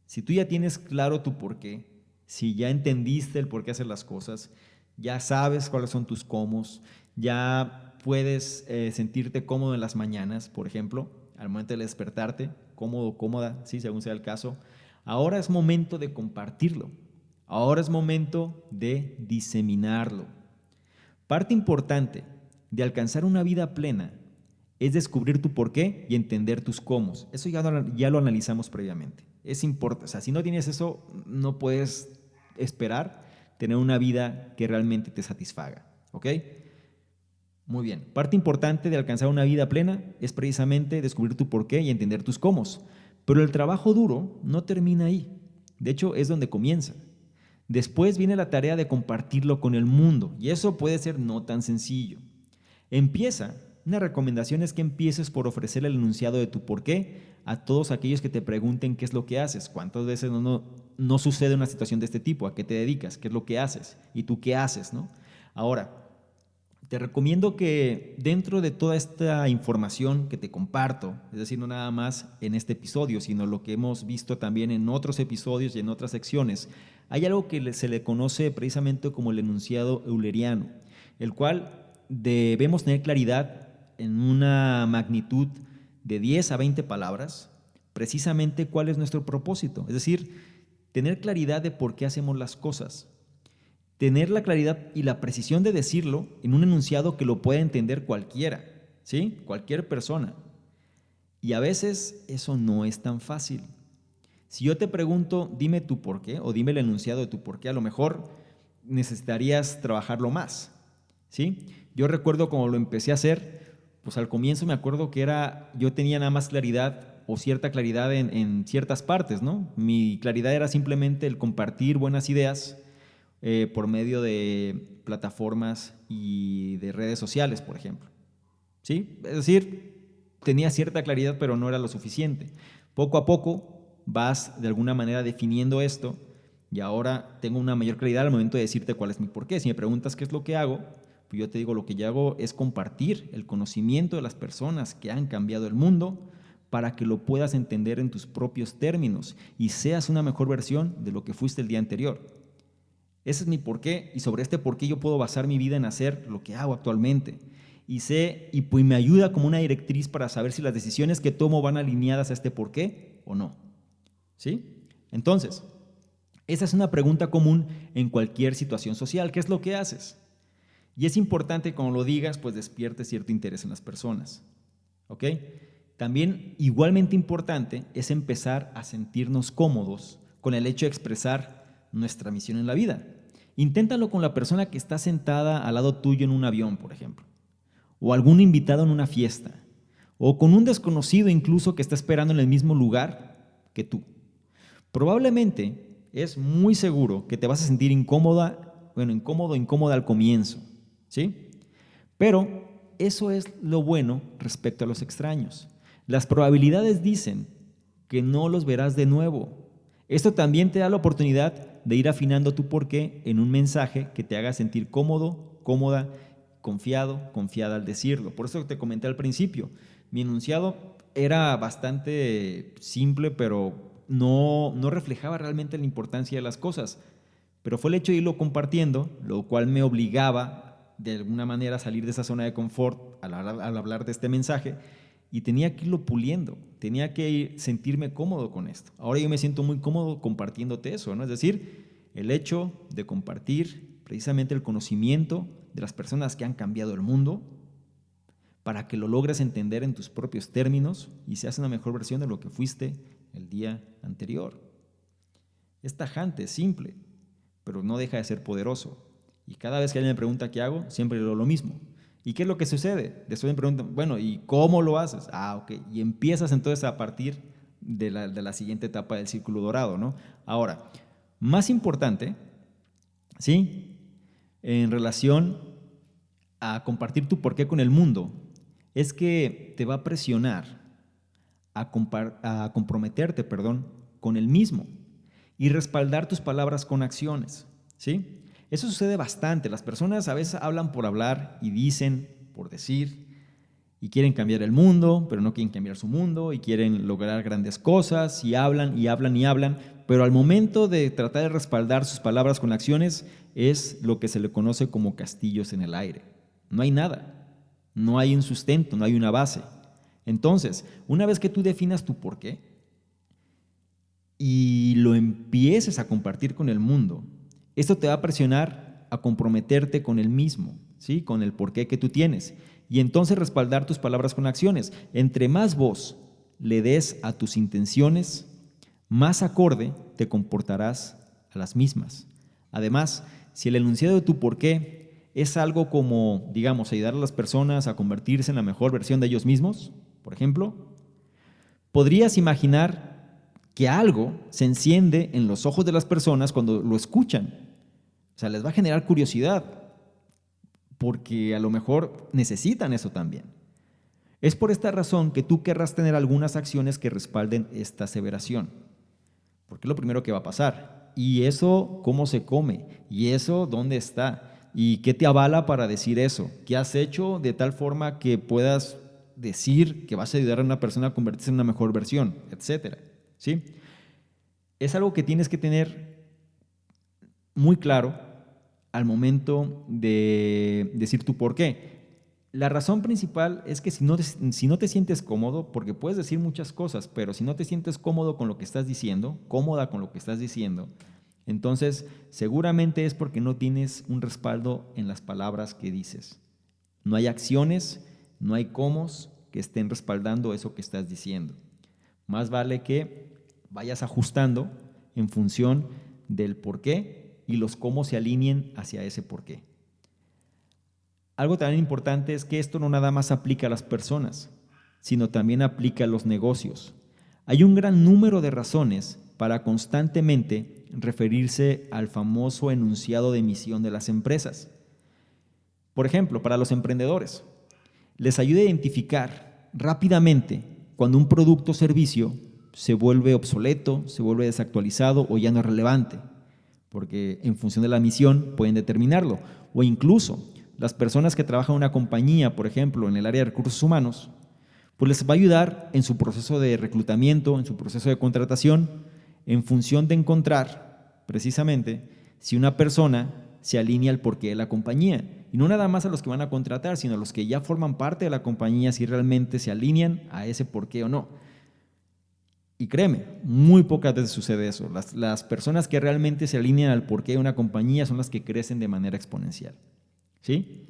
si tú ya tienes claro tu porqué, si ya entendiste el por qué hacer las cosas, ya sabes cuáles son tus cómo, ya puedes sentirte cómodo en las mañanas, por ejemplo, al momento de despertarte, cómodo o cómoda, ¿sí? Según sea el caso. Ahora es momento de compartirlo. Ahora es momento de diseminarlo. Parte importante de alcanzar una vida plena es descubrir tu porqué y entender tus cómo. Eso ya lo analizamos previamente. Es importante. O sea, si no tienes eso, no puedes esperar tener una vida que realmente te satisfaga. ¿Ok? Muy bien. Parte importante de alcanzar una vida plena es precisamente descubrir tu porqué y entender tus cómo. Pero el trabajo duro no termina ahí. De hecho, es donde comienza. Después viene la tarea de compartirlo con el mundo. Y eso puede ser no tan sencillo. Una recomendación es que empieces por ofrecer el enunciado de tu porqué a todos aquellos que te pregunten qué es lo que haces. ¿Cuántas veces no sucede una situación de este tipo? ¿A qué te dedicas? ¿Qué es lo que haces? ¿Y tú qué haces? ¿No? Ahora, te recomiendo que dentro de toda esta información que te comparto, es decir, no nada más en este episodio, sino lo que hemos visto también en otros episodios y en otras secciones, hay algo que se le conoce precisamente como el enunciado euleriano, el cual debemos tener claridad en una magnitud de 10 a 20 palabras, precisamente cuál es nuestro propósito, es decir, tener claridad de por qué hacemos las cosas. Tener la claridad y la precisión de decirlo en un enunciado que lo pueda entender cualquiera, ¿sí? Cualquier persona. Y a veces eso no es tan fácil. Si yo te pregunto, dime tu por qué o dime el enunciado de tu por qué, a lo mejor necesitarías trabajarlo más, ¿sí? Yo recuerdo cuando lo empecé a hacer, pues al comienzo me acuerdo que yo tenía nada más claridad o cierta claridad en ciertas partes, ¿no? Mi claridad era simplemente el compartir buenas ideas por medio de plataformas y de redes sociales, por ejemplo. ¿Sí? Es decir, tenía cierta claridad, pero no era lo suficiente. Poco a poco vas de alguna manera definiendo esto y ahora tengo una mayor claridad al momento de decirte cuál es mi porqué. Si me preguntas qué es lo que hago, pues yo te digo, lo que yo hago es compartir el conocimiento de las personas que han cambiado el mundo para que lo puedas entender en tus propios términos y seas una mejor versión de lo que fuiste el día anterior. Ese es mi porqué y sobre este porqué yo puedo basar mi vida en hacer lo que hago actualmente. Y pues me ayuda como una directriz para saber si las decisiones que tomo van alineadas a este porqué o no. ¿Sí? Entonces, esa es una pregunta común en cualquier situación social. ¿Qué es lo que haces? Y es importante que cuando lo digas, pues despierte cierto interés en las personas. ¿Ok? También igualmente importante es empezar a sentirnos cómodos con el hecho de expresar nuestra misión en la vida. Inténtalo con la persona que está sentada al lado tuyo en un avión, por ejemplo, o algún invitado en una fiesta, o con un desconocido incluso que está esperando en el mismo lugar que tú. Probablemente es muy seguro que te vas a sentir incómoda al comienzo, ¿sí? Pero eso es lo bueno respecto a los extraños. Las probabilidades dicen que no los verás de nuevo. Esto también te da la oportunidad de ir afinando tu porqué en un mensaje que te haga sentir cómodo, cómoda, confiado, confiada al decirlo. Por eso te comenté al principio, mi enunciado era bastante simple, pero no reflejaba realmente la importancia de las cosas. Pero fue el hecho de irlo compartiendo, lo cual me obligaba de alguna manera a salir de esa zona de confort al hablar de este mensaje, y tenía que irlo puliendo, tenía que sentirme cómodo con esto. Ahora yo me siento muy cómodo compartiéndote eso, ¿no? Es decir, el hecho de compartir precisamente el conocimiento de las personas que han cambiado el mundo para que lo logres entender en tus propios términos y seas una mejor versión de lo que fuiste el día anterior. Es tajante, simple, pero no deja de ser poderoso. Y cada vez que alguien me pregunta qué hago, siempre digo lo mismo. ¿Y qué es lo que sucede? Después me preguntan, bueno, ¿y cómo lo haces? Ok. Y empiezas entonces a partir de la siguiente etapa del círculo dorado, ¿no? Ahora, más importante, ¿sí? En relación a compartir tu porqué con el mundo, es que te va a presionar a comprometerte, con el mismo y respaldar tus palabras con acciones, ¿sí? Eso sucede bastante. Las personas a veces hablan por hablar y dicen por decir y quieren cambiar el mundo, pero no quieren cambiar su mundo y quieren lograr grandes cosas y hablan y hablan y hablan, pero al momento de tratar de respaldar sus palabras con acciones es lo que se le conoce como castillos en el aire. No hay nada, no hay un sustento, no hay una base. Entonces, una vez que tú definas tu porqué y lo empieces a compartir con el mundo, esto te va a presionar a comprometerte con el mismo, ¿sí? Con el porqué que tú tienes. Y entonces respaldar tus palabras con acciones. Entre más voz le des a tus intenciones, más acorde te comportarás a las mismas. Además, si el enunciado de tu porqué es algo como, digamos, ayudar a las personas a convertirse en la mejor versión de ellos mismos, por ejemplo, podrías imaginar que algo se enciende en los ojos de las personas cuando lo escuchan. O sea, les va a generar curiosidad, porque a lo mejor necesitan eso también. Es por esta razón que tú querrás tener algunas acciones que respalden esta aseveración, porque es lo primero que va a pasar. ¿Y eso cómo se come? ¿Y eso dónde está? ¿Y qué te avala para decir eso? ¿Qué has hecho de tal forma que puedas decir que vas a ayudar a una persona a convertirse en una mejor versión, etcétera? ¿Sí? Es algo que tienes que tener muy claro al momento de decir tu por qué. La razón principal es que si no te sientes cómodo, porque puedes decir muchas cosas, pero si no te sientes cómodo con lo que estás diciendo, cómoda con lo que estás diciendo, entonces seguramente es porque no tienes un respaldo en las palabras que dices. No hay acciones, no hay cómos que estén respaldando eso que estás diciendo. Más vale que vayas ajustando en función del por qué y los cómo se alineen hacia ese por qué. Algo también importante es que esto no nada más aplica a las personas, sino también aplica a los negocios. Hay un gran número de razones para constantemente referirse al famoso enunciado de misión de las empresas. Por ejemplo, para los emprendedores, les ayuda a identificar rápidamente cuando un producto o servicio se vuelve obsoleto, se vuelve desactualizado o ya no es relevante, porque en función de la misión pueden determinarlo. O incluso las personas que trabajan en una compañía, por ejemplo, en el área de recursos humanos, pues les va a ayudar en su proceso de reclutamiento, en su proceso de contratación, en función de encontrar precisamente si una persona se alinea al porqué de la compañía. Y no nada más a los que van a contratar, sino a los que ya forman parte de la compañía, si realmente se alinean a ese porqué o no. Y créeme, muy pocas veces sucede eso. Las personas que realmente se alinean al porqué de una compañía son las que crecen de manera exponencial. ¿Sí?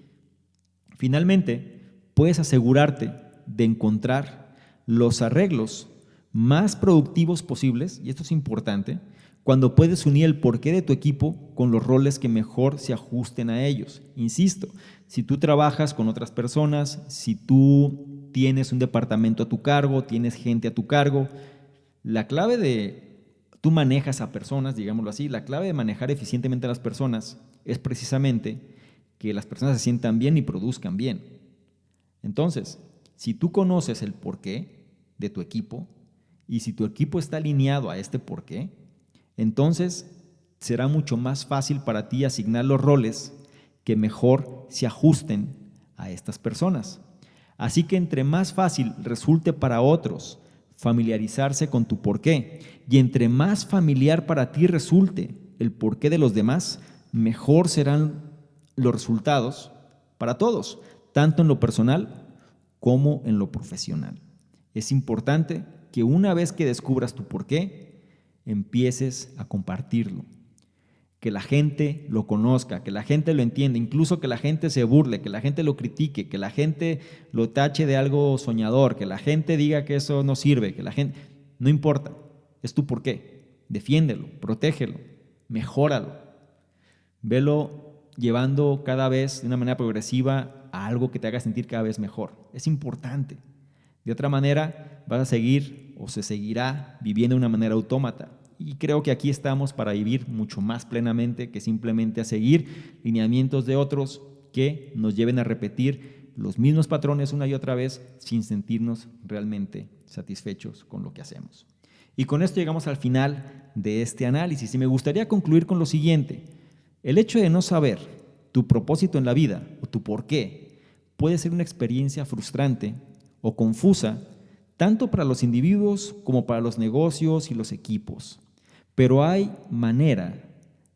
Finalmente, puedes asegurarte de encontrar los arreglos más productivos posibles, y esto es importante, cuando puedes unir el porqué de tu equipo con los roles que mejor se ajusten a ellos. Insisto, si tú trabajas con otras personas, si tú tienes un departamento a tu cargo, tienes gente a tu cargo, la clave de tú manejas a personas, digámoslo así, la clave de manejar eficientemente a las personas es precisamente que las personas se sientan bien y produzcan bien. Entonces, si tú conoces el porqué de tu equipo y si tu equipo está alineado a este porqué, entonces será mucho más fácil para ti asignar los roles que mejor se ajusten a estas personas. Así que entre más fácil resulte para otros familiarizarse con tu porqué y entre más familiar para ti resulte el porqué de los demás, mejor serán los resultados para todos, tanto en lo personal como en lo profesional. Es importante que una vez que descubras tu porqué, empieces a compartirlo, que la gente lo conozca, que la gente lo entienda, incluso que la gente se burle, que la gente lo critique, que la gente lo tache de algo soñador, que la gente diga que eso no sirve, que la gente... No importa, es tu porqué. Defiéndelo, protégelo, mejóralo. Velo llevando cada vez de una manera progresiva a algo que te haga sentir cada vez mejor. Es importante. De otra manera, vas a seguir o se seguirá viviendo de una manera autómata. Y creo que aquí estamos para vivir mucho más plenamente que simplemente a seguir lineamientos de otros que nos lleven a repetir los mismos patrones una y otra vez sin sentirnos realmente satisfechos con lo que hacemos. Y con esto llegamos al final de este análisis y me gustaría concluir con lo siguiente. El hecho de no saber tu propósito en la vida o tu por qué puede ser una experiencia frustrante o confusa tanto para los individuos como para los negocios y los equipos. Pero hay manera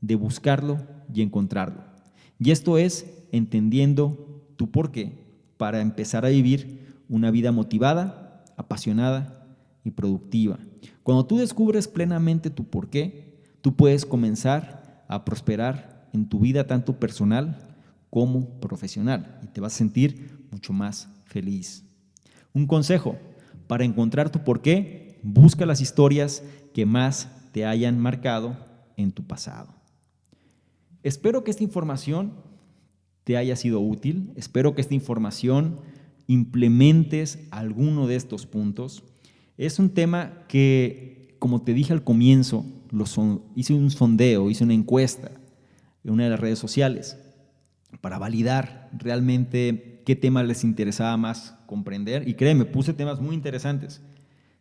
de buscarlo y encontrarlo. Y esto es entendiendo tu por qué para empezar a vivir una vida motivada, apasionada y productiva. Cuando tú descubres plenamente tu por qué, tú puedes comenzar a prosperar en tu vida tanto personal como profesional y te vas a sentir mucho más feliz. Un consejo: para encontrar tu por qué, busca las historias que más te hayan marcado en tu pasado. Espero que esta información te haya sido útil, espero que esta información implementes alguno de estos puntos. Es un tema que, como te dije al comienzo, hice un sondeo, hice una encuesta en una de las redes sociales para validar realmente qué tema les interesaba más comprender. Y créeme, puse temas muy interesantes,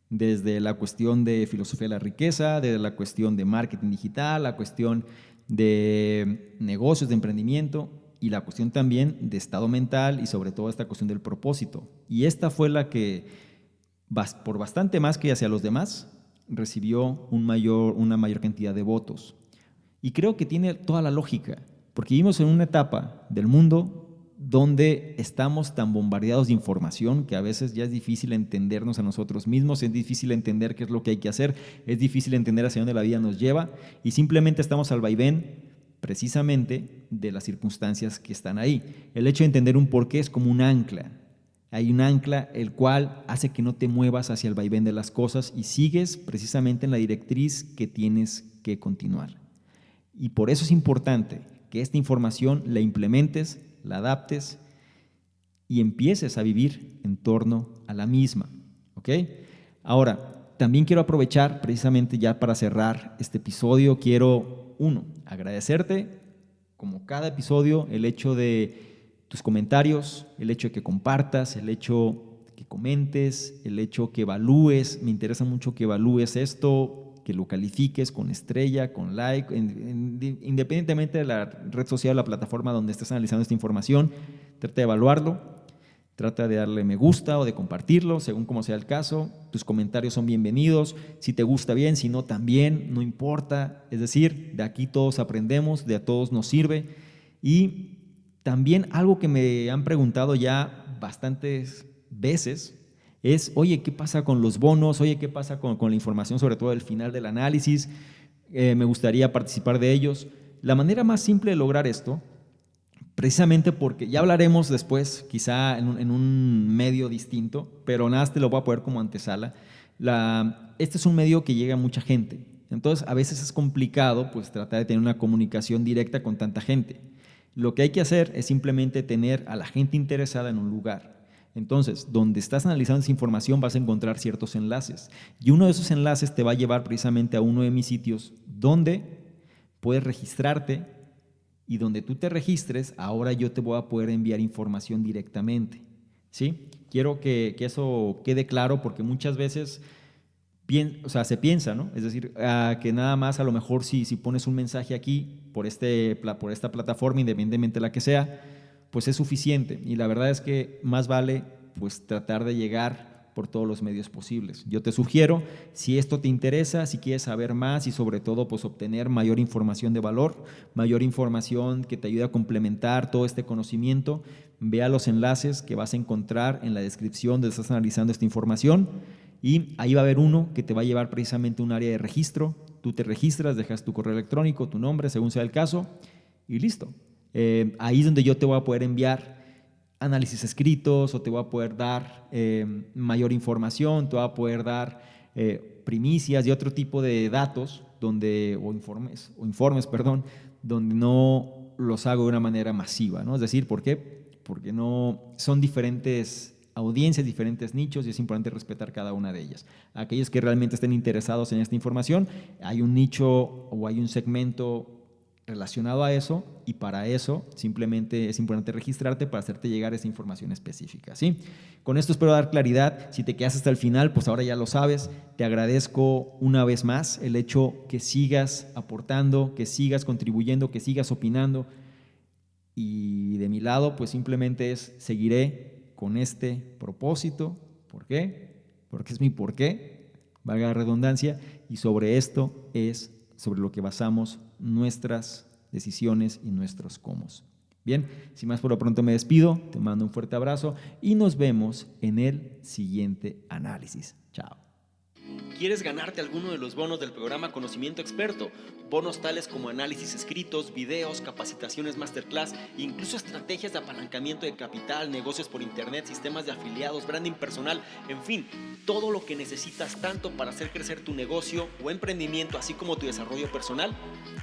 desde la cuestión de filosofía de la riqueza, desde la cuestión de marketing digital, la cuestión de negocios, de emprendimiento y la cuestión también de estado mental y sobre todo esta cuestión del propósito. Y esta fue la que, por bastante más que hacia los demás, recibió una mayor cantidad de votos. Y creo que tiene toda la lógica, porque vivimos en una etapa del mundo donde estamos tan bombardeados de información que a veces ya es difícil entendernos a nosotros mismos, es difícil entender qué es lo que hay que hacer, es difícil entender hacia dónde la vida nos lleva y simplemente estamos al vaivén precisamente de las circunstancias que están ahí. El hecho de entender un porqué es como un ancla. Hay un ancla el cual hace que no te muevas hacia el vaivén de las cosas y sigues precisamente en la directriz que tienes que continuar. Y por eso es importante que esta información la implementes, la adaptes y empieces a vivir en torno a la misma. ¿Ok? Ahora, también quiero aprovechar precisamente ya para cerrar este episodio, quiero, agradecerte como cada episodio el hecho de tus comentarios, el hecho de que compartas, el hecho de que comentes, el hecho que evalúes. Me interesa mucho que evalúes esto, que lo califiques con estrella, con like, independientemente de la red social o la plataforma donde estés analizando esta información. Trata de evaluarlo, trata de darle me gusta o de compartirlo, según como sea el caso. Tus comentarios son bienvenidos. Si te gusta bien, si no también, no importa. Es decir, de aquí todos aprendemos, de a todos nos sirve. Y también algo que me han preguntado ya bastantes veces es, oye, ¿qué pasa con los bonos? Oye, ¿qué pasa con la información, sobre todo el final del análisis? Me gustaría participar de ellos. La manera más simple de lograr esto, precisamente porque ya hablaremos después, quizá en un medio distinto, pero nada, te lo voy a poner como antesala. Este es un medio que llega a mucha gente. Entonces, a veces es complicado pues, tratar de tener una comunicación directa con tanta gente. Lo que hay que hacer es simplemente tener a la gente interesada en un lugar. Entonces, donde estás analizando esa información vas a encontrar ciertos enlaces. Y uno de esos enlaces te va a llevar precisamente a uno de mis sitios donde puedes registrarte y donde tú te registres, ahora yo te voy a poder enviar información directamente. ¿Sí? Quiero que eso quede claro porque muchas veces se piensa, ¿no? Es decir, que nada más a lo mejor si pones un mensaje aquí por esta plataforma, independientemente de la que sea, pues es suficiente. Y la verdad es que más vale pues tratar de llegar por todos los medios posibles. Yo te sugiero, si esto te interesa, si quieres saber más y sobre todo pues obtener mayor información de valor, mayor información que te ayude a complementar todo este conocimiento, vea los enlaces que vas a encontrar en la descripción donde estás analizando esta información y ahí va a haber uno que te va a llevar precisamente a un área de registro. Tú te registras, dejas tu correo electrónico, tu nombre, según sea el caso, y listo. Ahí es donde yo te voy a poder enviar análisis escritos o te voy a poder dar mayor información, te voy a poder dar primicias y otro tipo de datos o informes, donde no los hago de una manera masiva, ¿no? Es decir, ¿por qué? Porque no son diferentes audiencias, diferentes nichos y es importante respetar cada una de ellas. Aquellos que realmente estén interesados en esta información, hay un nicho o hay un segmento relacionado a eso, y para eso simplemente es importante registrarte para hacerte llegar esa información específica, ¿sí? Con esto espero dar claridad. Si te quedas hasta el final, pues ahora ya lo sabes. Te agradezco una vez más el hecho que sigas aportando, que sigas contribuyendo, que sigas opinando, y de mi lado pues simplemente seguiré con este propósito. ¿Por qué? Porque es mi porqué, valga la redundancia, y sobre esto es sobre lo que basamos nuestras decisiones y nuestros cómo. Bien, sin más por lo pronto me despido, te mando un fuerte abrazo y nos vemos en el siguiente análisis. Chao. ¿Quieres ganarte alguno de los bonos del programa Conocimiento Experto? Bonos tales como análisis escritos, videos, capacitaciones masterclass, incluso estrategias de apalancamiento de capital, negocios por internet, sistemas de afiliados, branding personal, en fin, todo lo que necesitas tanto para hacer crecer tu negocio o emprendimiento, así como tu desarrollo personal.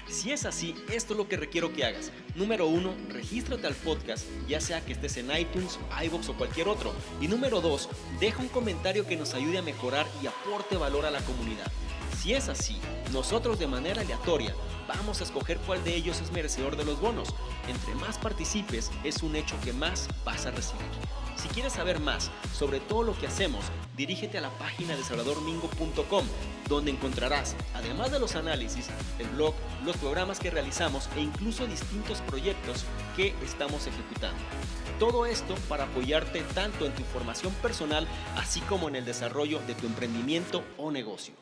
Si es así, esto es lo que requiero que hagas. Número 1, regístrate al podcast, ya sea que estés en iTunes, iVoox o cualquier otro. Y número 2, deja un comentario que nos ayude a mejorar y aporte valor a la comunidad. Si es así, nosotros de manera aleatoria vamos a escoger cuál de ellos es merecedor de los bonos. Entre más participes, es un hecho que más vas a recibir. Si quieres saber más sobre todo lo que hacemos, dirígete a la página de salvadormingo.com, donde encontrarás, además de los análisis, el blog, los programas que realizamos e incluso distintos proyectos que estamos ejecutando. Todo esto para apoyarte tanto en tu formación personal, así como en el desarrollo de tu emprendimiento o negocio.